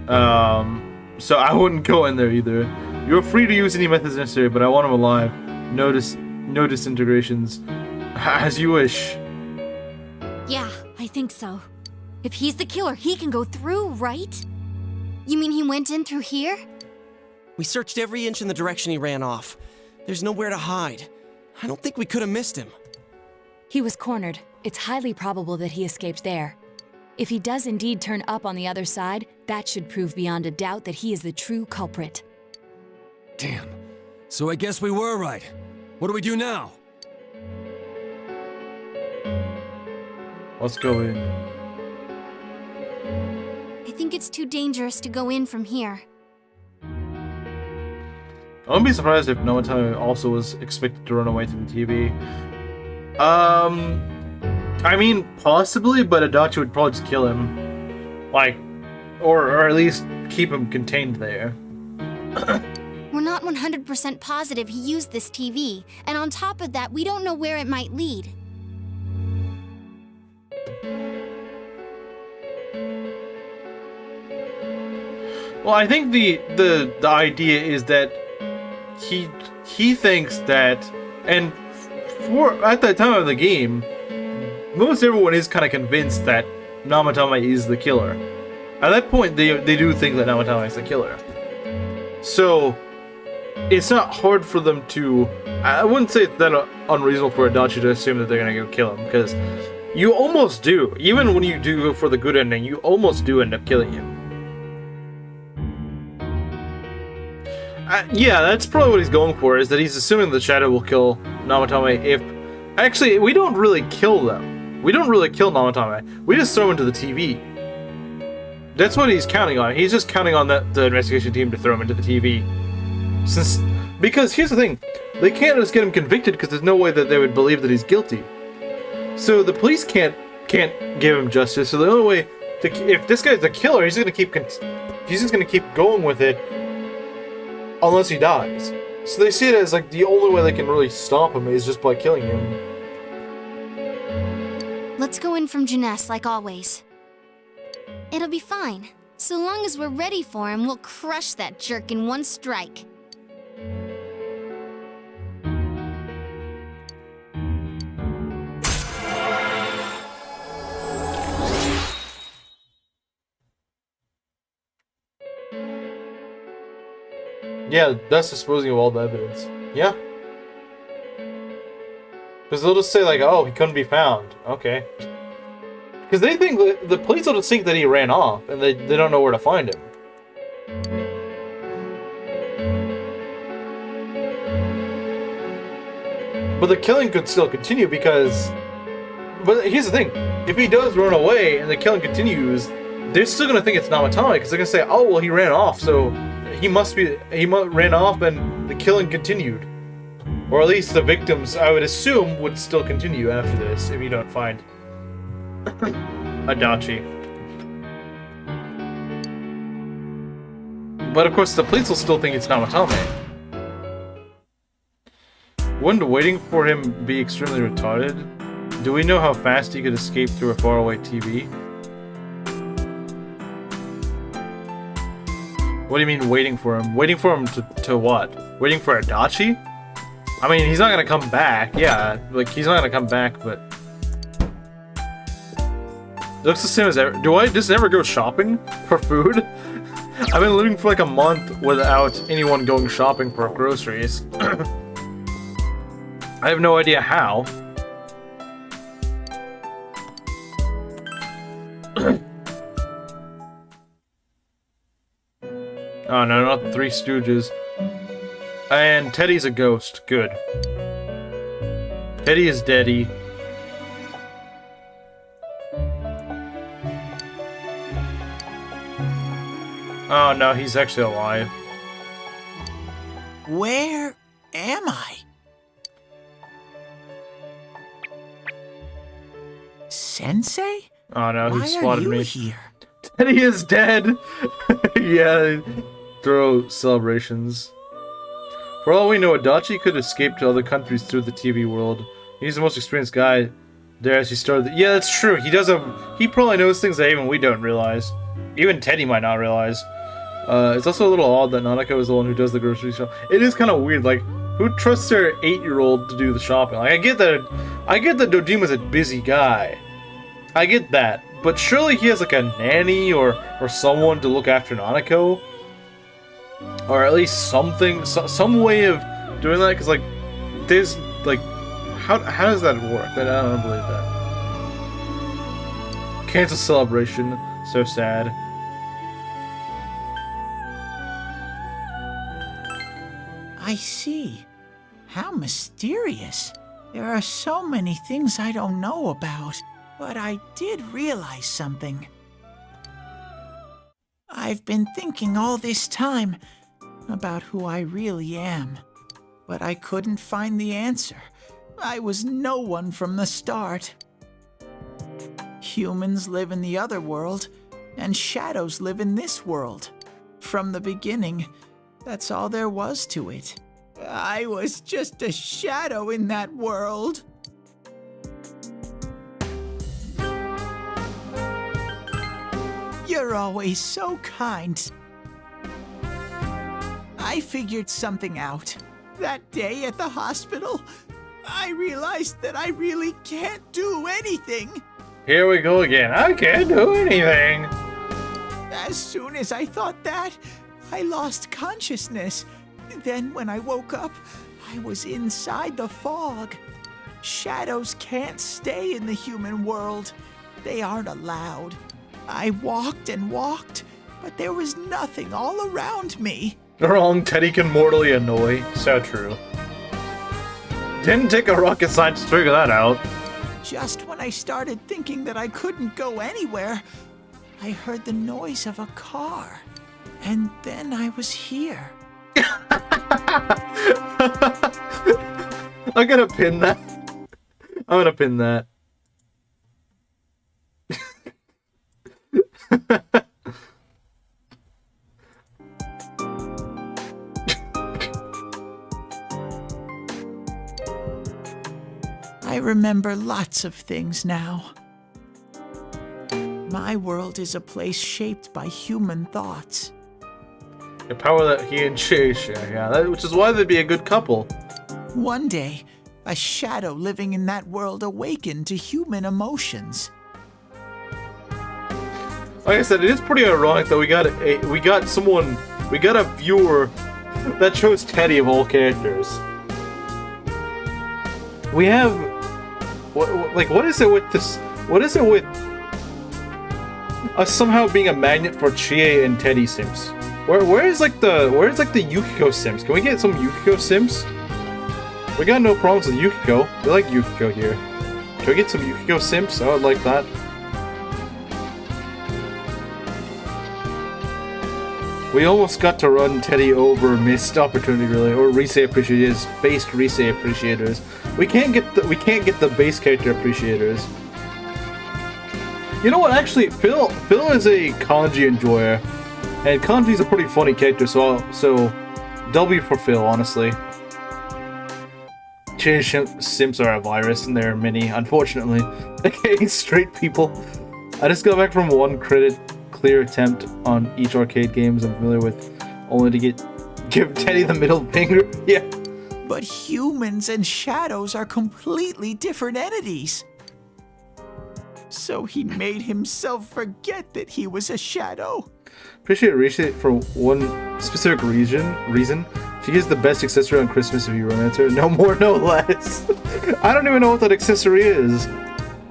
So I wouldn't go in there either. You're free to use any methods necessary, but I want him alive. No disintegrations. As you wish. Yeah, I think so. If he's the killer, he can go through, right? You mean he went in through here? We searched every inch in the direction he ran off. There's nowhere to hide. I don't think we could have missed him. He was cornered. It's highly probable that he escaped there. If he does indeed turn up on the other side, that should prove beyond a doubt that he is the true culprit. Damn. So I guess we were right. What do we do now? Let's go in. I think it's too dangerous to go in from here. I wouldn't be surprised if Nomatame also was expected to run away to the TV. I mean, possibly, but Adachi would probably just kill him. Like, or at least keep him contained there. We're not 100% positive he used this TV, and on top of that, we don't know where it might lead. Well, I think the idea is that he thinks that, and at the time of the game, most everyone is kind of convinced that Namatame is the killer. At that point, they do think that Namatame is the killer. So it's not hard for them to. I wouldn't say it's that unreasonable for Adachi to assume that they're gonna go kill him, because you almost do. Even when you do go for the good ending, you almost do end up killing him. Yeah, that's probably what he's going for, is that he's assuming the Shadow will kill Namatame if... Actually, we don't really kill them. We don't really kill Namatame. We just throw him into the TV. That's what he's counting on. He's just counting on the investigation team to throw him into the TV. Because here's the thing. They can't just get him convicted because there's no way that they would believe that he's guilty. So the police can't give him justice. So the only way... if this guy's the killer, he's just gonna keep going with it unless he dies. So they see it as like the only way they can really stop him is just by killing him. Let's go in from Jeunesse like always. It'll be fine. So long as we're ready for him, we'll crush that jerk in one strike. Yeah, that's disposing of all the evidence. Yeah. Because they'll just say like, oh, he couldn't be found. Okay. Because they think, the police will just think that he ran off, and they don't know where to find him. But the killing could still continue because... But here's the thing. If he does run away and the killing continues, they're still going to think it's Namatame, because they're going to say, oh, well, he ran off, so... He ran off and the killing continued. Or at least the victims, I would assume, would still continue after this if you don't find Adachi. But of course the police will still think it's Namatame. Wouldn't waiting for him be extremely retarded? Do we know how fast he could escape through a faraway TV? What do you mean waiting for him? Waiting for him to what? Waiting for Adachi? I mean, he's not gonna come back. Yeah, like, he's not gonna come back, but... It looks the same as ever. Do I just never go shopping for food? I've been living for like a month without anyone going shopping for groceries. I have no idea how. Oh no, not the Three Stooges. And Teddy's a ghost. Good. Teddy is deady. Oh no, he's actually alive. Where am I? Sensei? Oh no, he spotted me. Why are you here? Teddy is dead! Yeah, throw celebrations. For all we know, Adachi could escape to other countries through the TV world. He's the most experienced guy there as he started. Yeah, that's true. He probably knows things that even we don't realize. Even Teddy might not realize. It's also a little odd that Nanako is the one who does the grocery shop. It is kind of weird. Like, who trusts their 8-year-old to do the shopping? Like, I get that Dojima's a busy guy. I get that. But surely he has like a nanny or someone to look after Nanako, or at least something, some way of doing that. Because like, there's like, how does that work? I don't believe that. Cancel celebration. So sad. I see. How mysterious. There are so many things I don't know about. But I did realize something. I've been thinking all this time about who I really am, but I couldn't find the answer. I was no one from the start. Humans live in the other world, and shadows live in this world. From the beginning, that's all there was to it. I was just a shadow in that world. You're always so kind. I figured something out. That day at the hospital, I realized that I really can't do anything. Here we go again. I can't do anything. As soon as I thought that, I lost consciousness. Then when I woke up, I was inside the fog. Shadows can't stay in the human world. They aren't allowed. I walked and walked, but there was nothing all around me. Wrong, Teddy can mortally annoy. So true. Didn't take a rocket scientist to figure that out. Just when I started thinking that I couldn't go anywhere, I heard the noise of a car. And then I was here. I'm gonna pin that. I'm gonna pin that. I remember lots of things now. My world is a place shaped by human thoughts. The power that he and Shay share, yeah, which is why they'd be a good couple. One day, a shadow living in that world awakened to human emotions. Like I said, it is pretty ironic that we got a viewer that chose Teddy of all characters. We have, what is it with this? What is it with us somehow being a magnet for Chie and Teddy Sims? Where's like the Yukiko Sims? Can we get some Yukiko Sims? We got no problems with Yukiko. We like Yukiko here. Can we get some Yukiko Sims? I would like that. We almost got to run Teddy over, missed opportunity really, or Risei appreciators, based Risei appreciators. We can't get the base character appreciators. You know what? Actually, Phil is a kanji enjoyer, and kanji's a pretty funny character. So W for Phil, honestly. Sims are a virus, and there are many, unfortunately. AKA straight people. I just got back from one clear attempt on each arcade games I'm familiar with, only to give Teddy the middle finger. Yeah. But humans and shadows are completely different entities. So he made himself forget that he was a shadow. Appreciate Risha for one specific reason. She is the best accessory on Christmas if you romance her. No more, no less. I don't even know what that accessory is.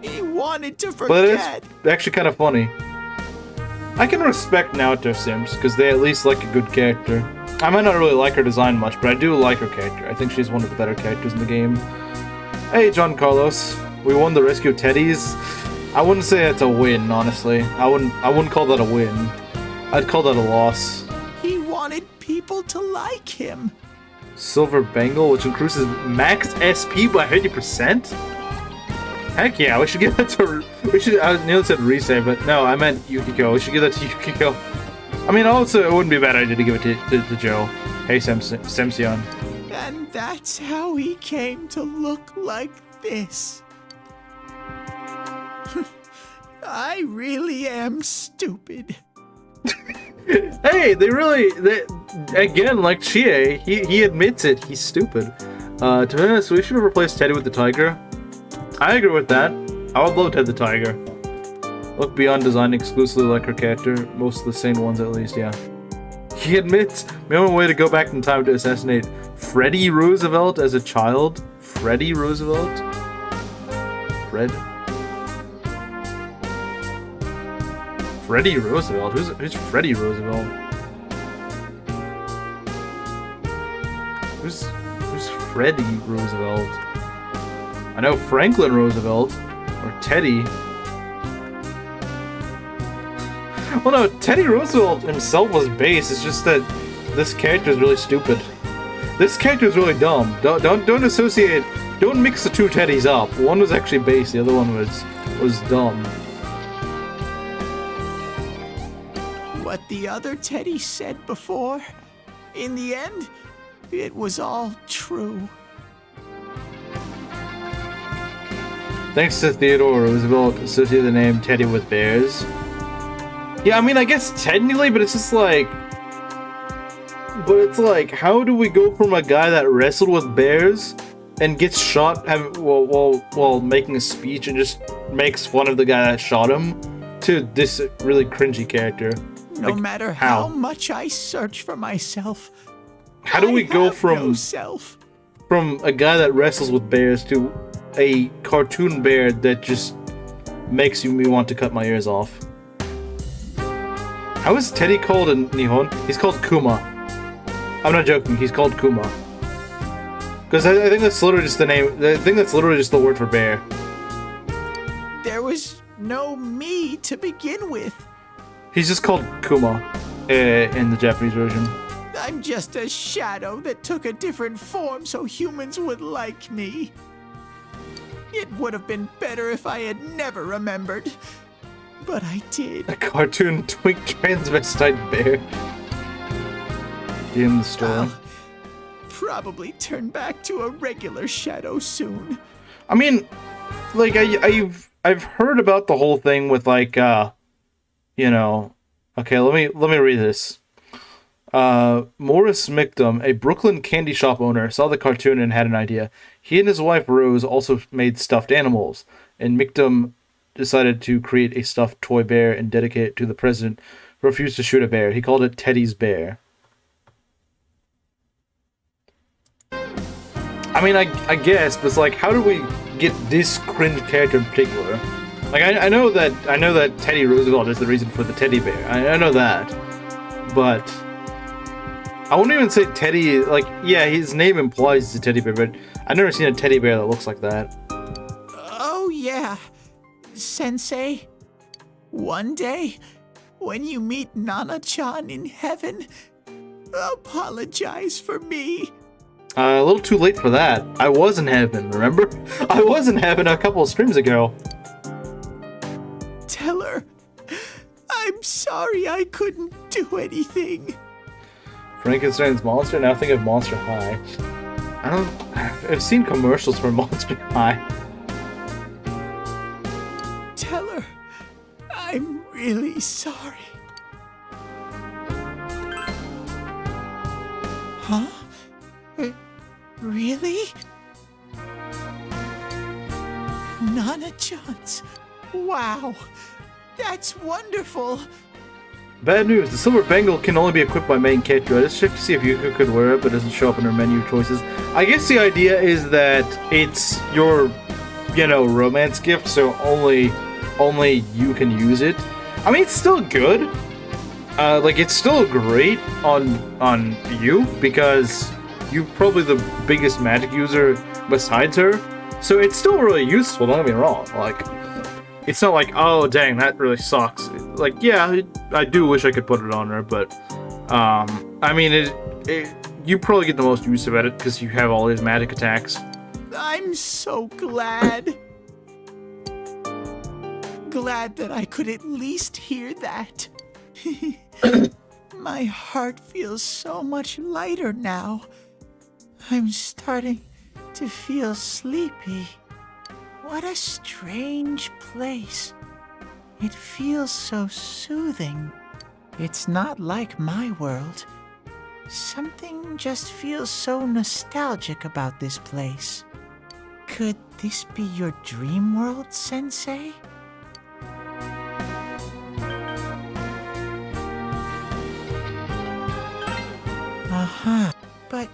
He wanted to forget. But it's actually kind of funny. I can respect Naoto Sims, because they at least like a good character. I might not really like her design much, but I do like her character. I think she's one of the better characters in the game. Hey, John Carlos. We won the Rescue Teddies. I wouldn't say it's a win, honestly. I wouldn't call that a win. I'd call that a loss. He wanted people to like him. Silver Bangle, which increases max SP by 50%? Heck yeah, we should give that to... I nearly said Risei, but no, I meant Yukiko. We should give that to Yukiko. I mean, also, it wouldn't be a bad idea to give it to Joe. Hey, Semsion. And that's how he came to look like this. I really am stupid. Hey, again, like Chie, he admits it. He's stupid. To be honest, we should have replaced Teddy with the tiger. I agree with that. I would love to have the tiger. Look beyond design exclusively like her character. Most of the sane ones, at least, yeah. He admits the only way to go back in time to assassinate Freddie Roosevelt as a child. Freddie Roosevelt? Freddie Roosevelt? Who's Freddie Roosevelt? Who's Freddie Roosevelt? I know Franklin Roosevelt, or Teddy. Well, no, Teddy Roosevelt himself was base. It's just that this character is really stupid. This character is really dumb. Don't associate. Don't mix the two Teddys up. One was actually base. The other one was dumb. What the other Teddy said before, in the end, it was all true. Thanks to Theodore Roosevelt, associated the name Teddy with bears. Yeah, I mean, I guess technically, but it's just like... But it's like, how do we go from a guy that wrestled with bears and gets shot while making a speech and just makes fun of the guy that shot him to this really cringy character? No Like, matter how much I search for myself, how do we go from no self? From a guy that wrestles with bears to a cartoon bear that just makes me want to cut my ears off? How is Teddy called in Nihon? He's called Kuma. I'm not joking, he's called Kuma. Because I think that's literally just the name. I think that's literally just the word for bear. There was no me to begin with. He's just called Kuma in the Japanese version. I'm just a shadow that took a different form so humans would like me. It would have been better if I had never remembered. But I did. A cartoon twink transvestite bear. In the story. I'll probably turn back to a regular shadow soon. I mean, like I've heard about the whole thing with like you know, okay, let me read this. Morris Mictum, a Brooklyn candy shop owner, saw the cartoon and had an idea. He and his wife Rose also made stuffed animals, and Mictum decided to create a stuffed toy bear and dedicate it to the president who refused to shoot a bear. He called it Teddy's Bear. I mean, I guess, but it's like, how do we get this cringe character in particular? Like, I know that Teddy Roosevelt is the reason for the teddy bear. I know that, but I wouldn't even say Teddy. Like, yeah, his name implies he's a teddy bear, but I've never seen a teddy bear that looks like that. Oh yeah, Sensei. One day, when you meet Nana-chan in heaven, apologize for me. A little too late for that. I was in heaven, remember? I was in heaven a couple of streams ago. Tell her, I'm sorry I couldn't do anything. Frankenstein's Monster? Now think of Monster High. I've seen commercials for Monster High. Tell her, I'm really sorry. Huh? Really? Nana-chan's. Wow. That's wonderful. Bad news, the silver bangle can only be equipped by main character. I just checked to see if Yuka could wear it, but it doesn't show up in her menu choices. I guess the idea is that it's your, romance gift, so only you can use it. I mean, it's still good. It's still great on you, because you're probably the biggest magic user besides her. So it's still really useful, don't get me wrong. Like, it's not like, oh, dang, that really sucks. Like, yeah, I do wish I could put it on her, but, I mean, you probably get the most use of it because you have all these magic attacks. I'm so glad. Glad that I could at least hear that. My heart feels so much lighter now. I'm starting to feel sleepy. What a strange place. It feels so soothing. It's not like my world. Something just feels so nostalgic about this place. Could this be your dream world, Sensei? Uh-huh. But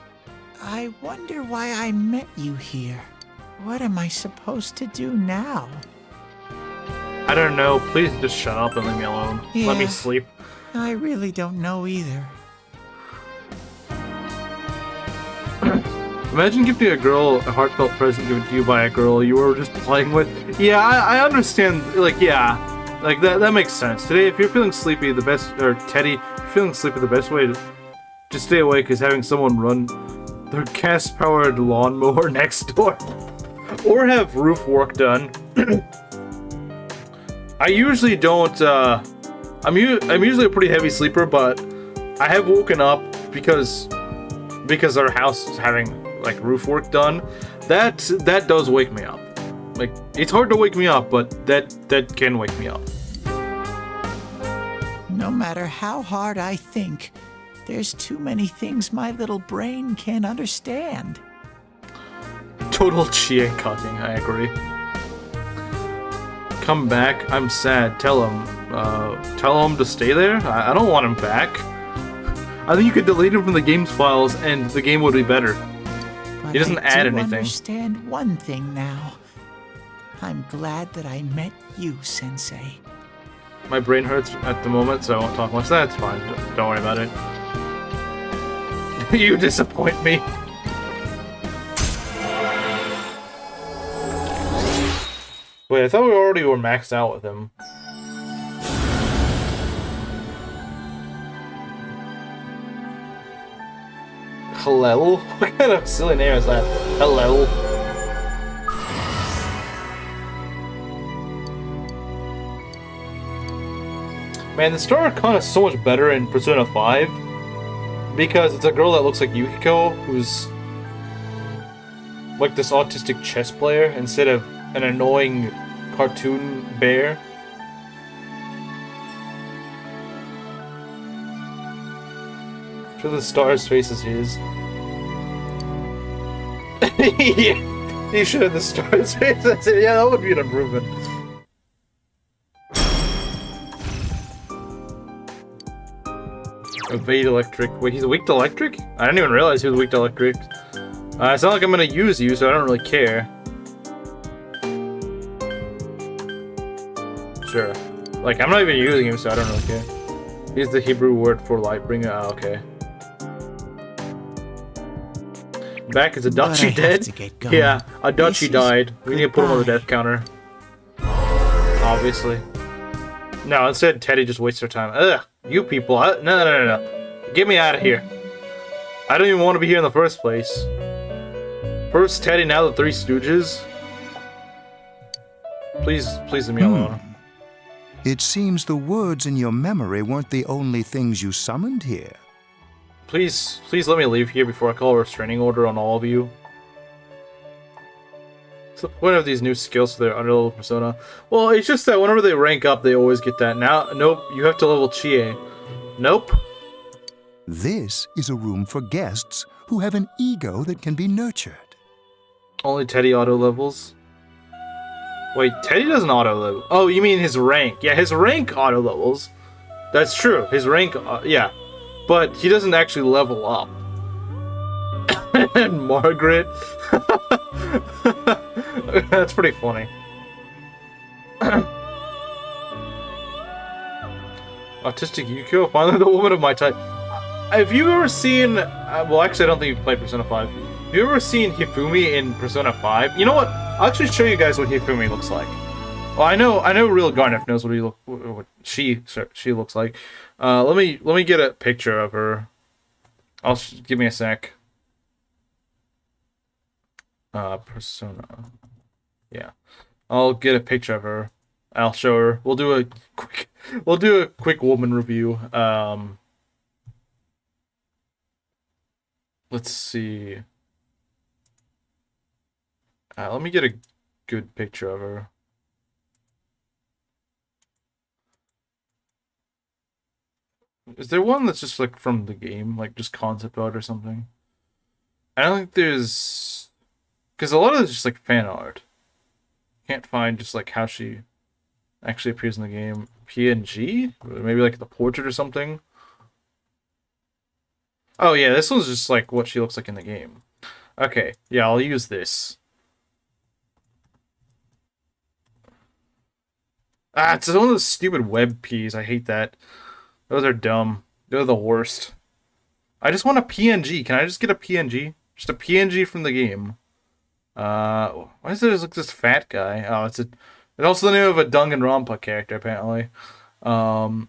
I wonder why I met you here. What am I supposed to do now? I don't know. Please just shut up and leave me alone. Let me Yeah. sleep. I really don't know either. Imagine gifting a girl a heartfelt present given to you by a girl you were just playing with. Yeah, I understand. Like, yeah. Like, that makes sense. Today, if you're feeling sleepy, the best... Or, Teddy, if you're feeling sleepy, the best way to stay awake is having someone run their gas-powered lawnmower next door. Or have roof work done. I usually don't, I'm usually a pretty heavy sleeper, but I have woken up because our house is having, like, roof work done. That does wake me up. Like, it's hard to wake me up, but that can wake me up. No matter how hard I think, there's too many things my little brain can't understand. Total chie cutting, I agree. Come back, I'm sad. Tell him to stay there? I don't want him back. I think you could delete him from the game's files and the game would be better. But He doesn't add anything. I understand one thing now. I'm glad that I met you, Sensei. My brain hurts at the moment, so I won't talk much. That's fine. Don't worry about it. You disappoint me. Wait, I thought we already were maxed out with him. Hello? What kind of silly name is that? Hello? Man, the Star Arcana is so much better in Persona 5 because it's a girl that looks like Yukiko, who's like this autistic chess player instead of an annoying cartoon bear. Sure, the star's face is his. Yeah, he should have the star's face. I said, yeah, that would be an improvement. Evade electric. Wait, he's weak to electric? I didn't even realize he was weak to electric. It's not like I'm gonna use you, so I don't really care. Sure. Like, I'm not even using him, so I don't really care. Here's the Hebrew word for Lightbringer. Oh, okay. Back is Adachi dead? Yeah, Adachi died. We need to put him on the death counter. Obviously. No, instead Teddy just wastes our time. Ugh, you people. No. Get me out of here. I don't even want to be here in the first place. First Teddy, now the Three Stooges. Please leave me alone. It seems the words in your memory weren't the only things you summoned here. Please let me leave here before I call a restraining order on all of you. What's the point of these new skills for their underlevel persona? Well, it's just that whenever they rank up, they always get that. Now, nope, you have to level Chie. Nope. This is a room for guests who have an ego that can be nurtured. Only Teddy auto levels? Wait, Teddy doesn't auto level. Oh, you mean his rank. Yeah, his rank auto levels. That's true. His rank, yeah. But he doesn't actually level up. And Margaret. That's pretty funny. Autistic Yukio, finally the woman of my type. Have you ever seen... well, actually, I don't think you've played Persona 5. Have you ever seen Hifumi in Persona 5? You know what? I'll actually show you guys what Hifumi looks like. Well, I know real Garnet knows what she looks like. Let me get a picture of her. Give me a sec. Persona. Yeah. I'll get a picture of her. I'll show her. We'll do a quick woman review. Let's see. Let me get a good picture of her. Is there one that's just like from the game, like just concept art or something? I don't think there's, because a lot of it's just like fan art. Can't find just like how she actually appears in the game. PNG? Maybe like the portrait or something. Oh yeah, this one's just like what she looks like in the game. Okay, yeah, I'll use this. It's one of those stupid web Ps. I hate that. Those are dumb. They're the worst. I just want a PNG. Can I just get a PNG? Just a PNG from the game. Why is there like this fat guy? Oh, it's a It's also the name of a Danganronpa character, apparently. Well,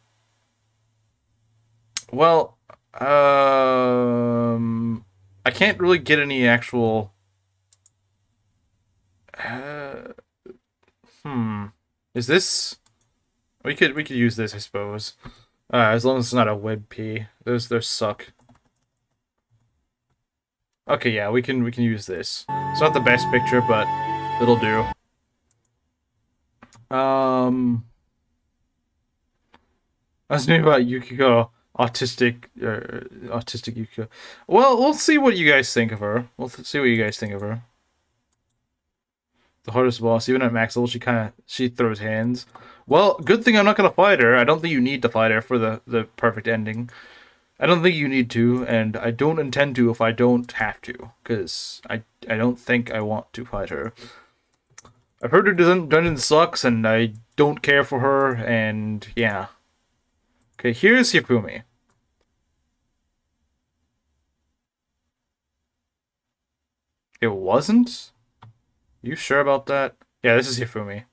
I can't really get any actual... Is this... We could use this, I suppose. As long as it's not a WebP. Those suck. Okay, yeah, we can use this. It's not the best picture, but it'll do. I was thinking about Yukiko, autistic Yukiko. Well, we'll see what you guys think of her. We'll see what you guys think of her. The hardest boss, even at max level, she throws hands. Well, good thing I'm not gonna fight her. I don't think you need to fight her for the perfect ending. I don't think you need to, and I don't intend to if I don't have to, because I don't think I want to fight her. I've heard her dungeon sucks, and I don't care for her, and yeah. Okay, here's Hifumi. It wasn't? You sure about that? Yeah, this is Hifumi.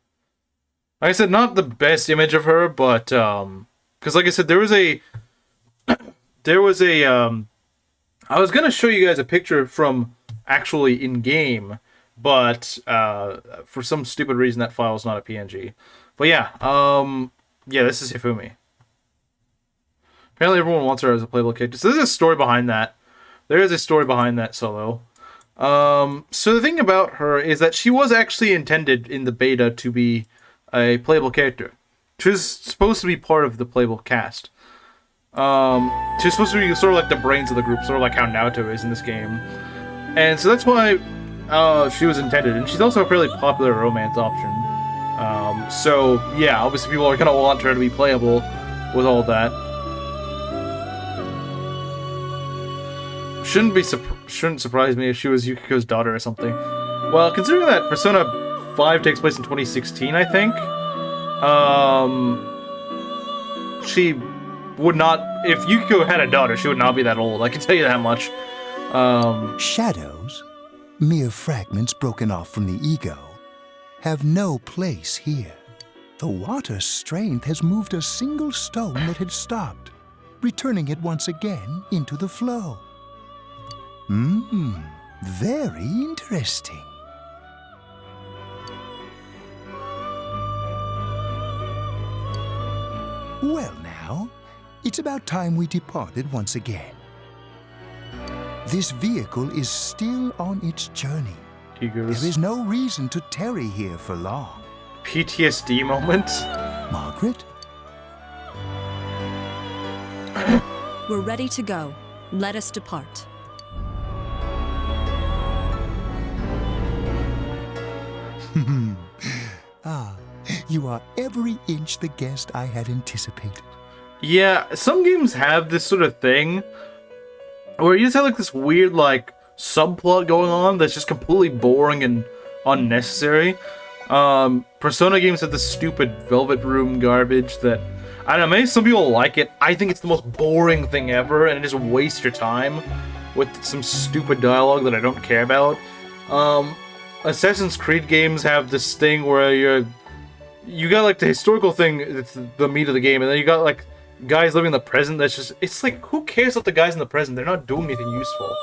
Like I said, not the best image of her, but, because like I said, I was gonna show you guys a picture from actually in-game, but, for some stupid reason that file is not a PNG. But yeah, yeah, this is Hifumi. Apparently everyone wants her as a playable character. So there's a story behind that. There is a story behind that solo. So the thing about her is that she was actually intended in the beta to be a playable character. She was supposed to be part of the playable cast. She's supposed to be sort of like the brains of the group, sort of like how Naoto is in this game. And so that's why she was intended. And she's also a fairly popular romance option. So yeah, obviously people are gonna want her to be playable with all that. Shouldn't surprise me if she was Yukiko's daughter or something. Well, considering that Persona 5 takes place in 2016, I think, she would not... If Yukiko had a daughter, she would not be that old. I can tell you that much. Shadows, mere fragments broken off from the ego, have no place here. The water's strength has moved a single stone that had stopped, returning it once again into the flow. Very interesting. Well now, it's about time we departed once again. This vehicle is still on its journey. There is no reason to tarry here for long. PTSD moment? Margaret? We're ready to go. Let us depart. You are every inch the guest I had anticipated. Yeah, some games have this sort of thing where you just have like this weird like subplot going on that's just completely boring and unnecessary. Persona games have this stupid Velvet Room garbage that, I don't know, maybe some people like it. I think it's the most boring thing ever, and it just wastes your time with some stupid dialogue that I don't care about. Assassin's Creed games have this thing where you got like the historical thing, it's the meat of the game, and then you got like guys living in the present. That's just, it's like, who cares about the guys in the present? They're not doing anything useful.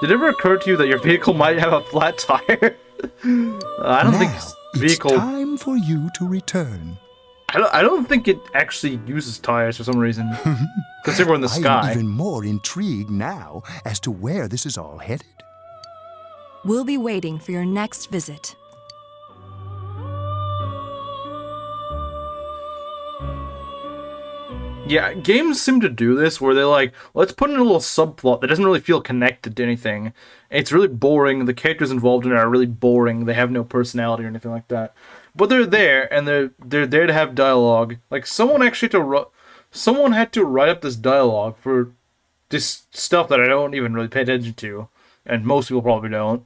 Did it ever occur to you that your vehicle might have a flat tire? I don't think vehicle. It's time for you to return. I don't think it actually uses tires for some reason. Considering we're in the sky. I'm even more intrigued now as to where this is all headed. We'll be waiting for your next visit. Yeah, games seem to do this where they're like, let's put in a little subplot that doesn't really feel connected to anything. It's really boring. The characters involved in it are really boring. They have no personality or anything like that. But they're there, and they're there to have dialogue. Like, someone had to write up this dialogue for this stuff that I don't even really pay attention to, and most people probably don't.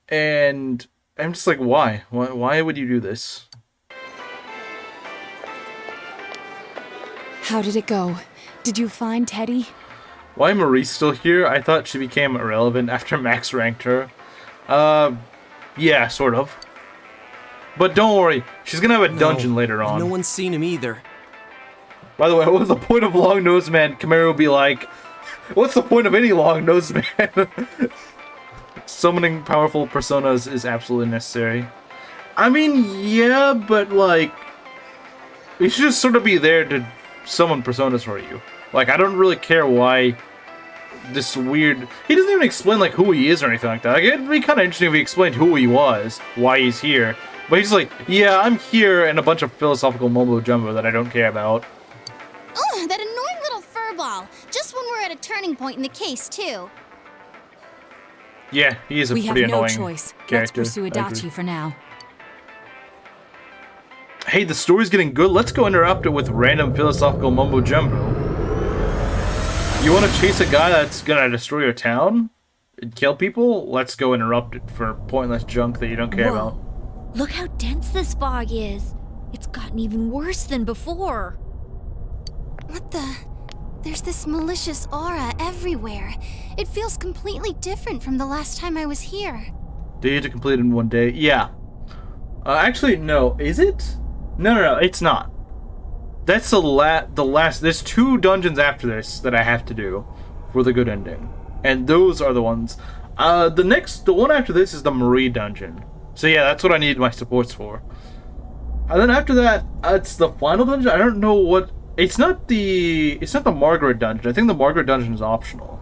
And I'm just like, why? Why would you do this? How did it go? Did you find Teddy? Why Marie's still here? I thought she became irrelevant after Max ranked her. Yeah, sort of. But don't worry, she's gonna have a dungeon later on. No one's seen him either. By the way, what was the point of long-nosed man? Camaro would be like, what's the point of any long-nosed man? Summoning powerful personas is absolutely necessary. I mean, yeah, but like, you should just sort of be there to summon personas for you. Like, I don't really care why this weird... He doesn't even explain, like, who he is or anything like that. Like, it'd be kind of interesting if he explained who he was, why he's here. But he's like, yeah, I'm here, and a bunch of philosophical mumbo-jumbo that I don't care about. Oh, that annoying little furball. Just when we're at a turning point in the case, too. Yeah, he is a We have pretty no annoying choice. character. Let's pursue I agree. Adachi for now. Hey, the story's getting good. Let's go interrupt it with random philosophical mumbo-jumbo. You want to chase a guy that's gonna destroy your town? And kill people? Let's go interrupt it for pointless junk that you don't care about. Look how dense this fog is. It's gotten even worse than before. What the? There's this malicious aura everywhere. It feels completely different from the last time I was here. Do you have to complete it in one day? Yeah. Actually, no. Is it? No, it's not. That's the last... There's 2 dungeons after this that I have to do for the good ending. And those are the ones. The one after this is the Marie dungeon. So yeah, that's what I need my supports for. And then after that, it's the final dungeon. I don't know what... It's not the Margaret dungeon. I think the Margaret dungeon is optional.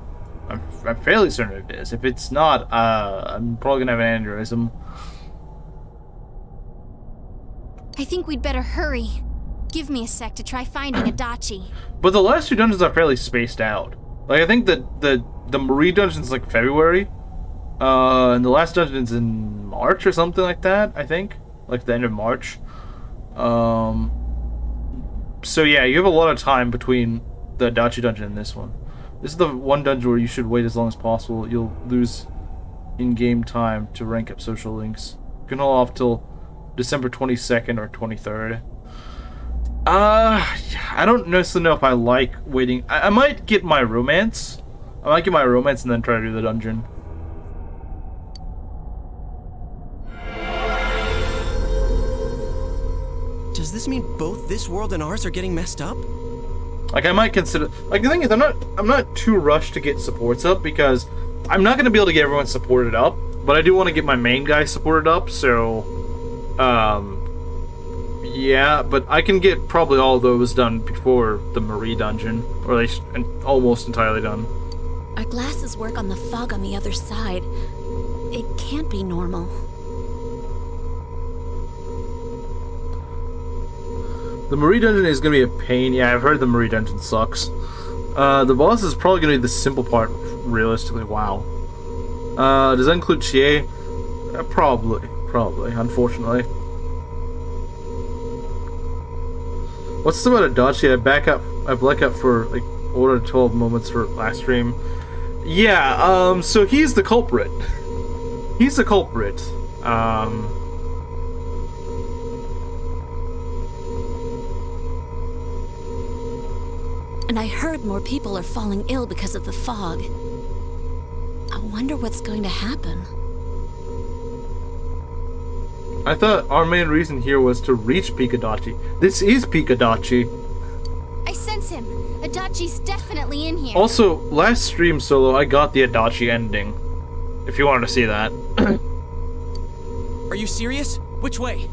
I'm fairly certain it is. If it's not, I'm probably gonna have an aneurysm. I think we'd better hurry. Give me a sec to try finding Adachi. But the last 2 dungeons are fairly spaced out. Like, I think that the Marie dungeon's like February. And the last dungeon's in March or something like that, I think. Like the end of March. So yeah, you have a lot of time between the Adachi dungeon and this one. This is the one dungeon where you should wait as long as possible. You'll lose in-game time to rank up social links. You can hold off till December 22nd or 23rd. I don't necessarily know if I like waiting. I might get my romance. I might get my romance and then try to do the dungeon. Does this mean both this world and ours are getting messed up? Like, I might consider... Like, the thing is, I'm not too rushed to get supports up because I'm not going to be able to get everyone supported up, but I do want to get my main guy supported up, so... Yeah, but I can get probably all those done before the Marie dungeon, or at least almost entirely done. Our glasses work on the fog on the other side. It can't be normal. The Marie dungeon is going to be a pain. Yeah, I've heard the Marie dungeon sucks. The boss is probably going to be the simple part, realistically. Wow. Does that include Chie? Probably, unfortunately. What's about Adachi? I black out for like order 12 moments for last stream. Yeah, so he's the culprit. He's the culprit. And I heard more people are falling ill because of the fog. I wonder what's going to happen. I thought our main reason here was to reach Peak Adachi. This is Peak Adachi. I sense him. Adachi's definitely in here. Also, last stream solo, I got the Adachi ending. If you wanted to see that. Are you serious? Which way?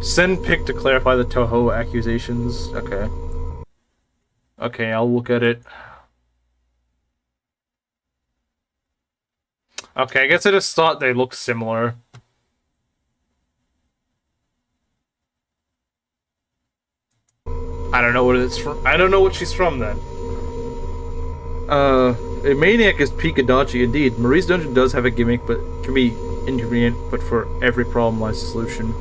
Send pic to clarify the Toho accusations. Okay. Okay, I'll look at it. Okay, I guess I just thought they looked similar. I don't know what it's from. I don't know what she's from then. A maniac is Peak Adachi indeed. Marie's dungeon does have a gimmick, but can be inconvenient, but for every problem lies a solution.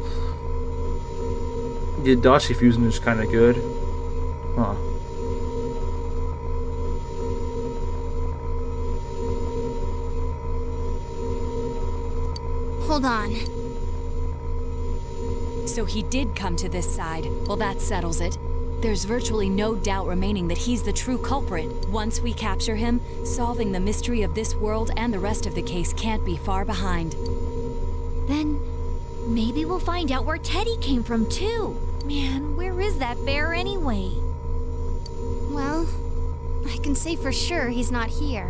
The Adachi fusion is kind of good. Huh. Hold on. So he did come to this side. Well, that settles it. There's virtually no doubt remaining that he's the true culprit. Once we capture him, solving the mystery of this world and the rest of the case can't be far behind. Then, Maybe we'll find out where Teddy came from, too. Man, where is that bear anyway? Well, I can say for sure he's not here.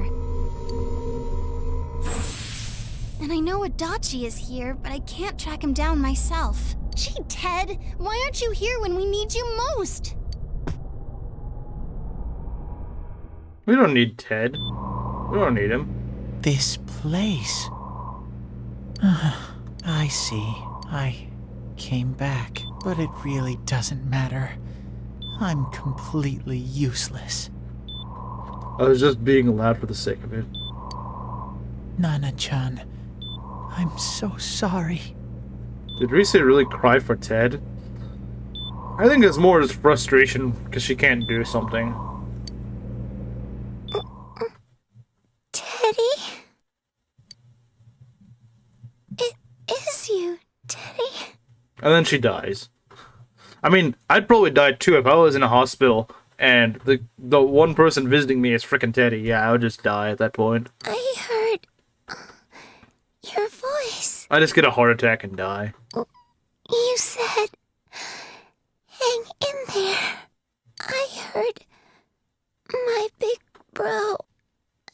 And I know Adachi is here, but I can't track him down myself. Gee, Ted, why aren't you here when we need you most? We don't need Ted. We don't need him. This place. I see. I came back, but it really doesn't matter. I'm completely useless. I was just being loud for the sake of it. Nana-chan, I'm so sorry. Did Rise really cry for Ted? I think it's more just frustration because she can't do something. Teddy? It is you, Teddy. And then she dies. I mean, I'd probably die too if I was in a hospital and the one person visiting me is frickin' Teddy. Yeah, I would just die at that point. I heard your voice. I just get a heart attack and die. You said, hang in there. I heard my big bro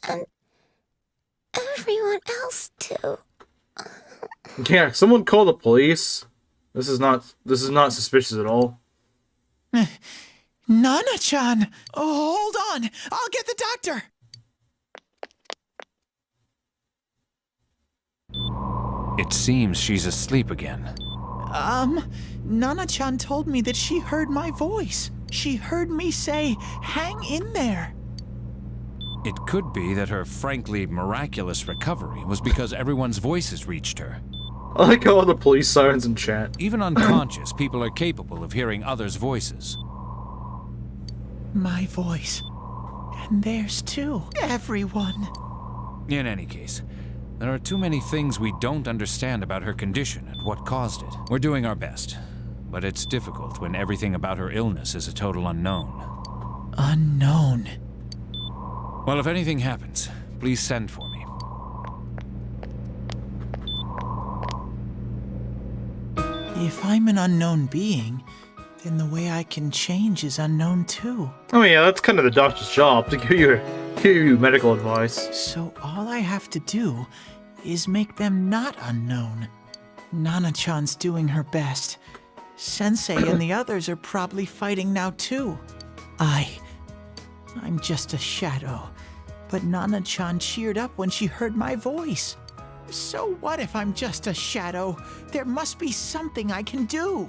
and everyone else too. Yeah, someone call the police. This is not suspicious at all. Nana-chan! Oh, hold on! I'll get the doctor! It seems she's asleep again. Nana-chan told me that she heard my voice. She heard me say, hang in there. It could be that her frankly miraculous recovery was because everyone's voices reached her. I like how all the police sirens in chat. Even unconscious, people are capable of hearing others' voices. My voice. And theirs too. Everyone. In any case, there are too many things we don't understand about her condition and what caused it. We're doing our best, but it's difficult when everything about her illness is a total unknown. Unknown? Well, if anything happens, please send for me. If I'm an unknown being, then the way I can change is unknown too. Oh yeah, that's kind of the doctor's job, to give you medical advice. So all I have to do is make them not unknown. Nana-chan's doing her best. Sensei and the others are probably fighting now too. I'm just a shadow. But Nana-chan cheered up when she heard my voice. So what if I'm just a shadow? There must be something I can do.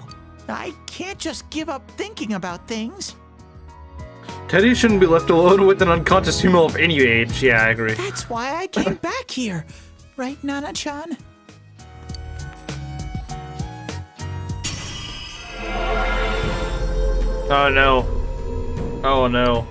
I can't just give up thinking about things. Teddy shouldn't be left alone with an unconscious female of any age. Yeah, I agree. That's why I came back here. Right, Nana-chan? Oh no. Oh no.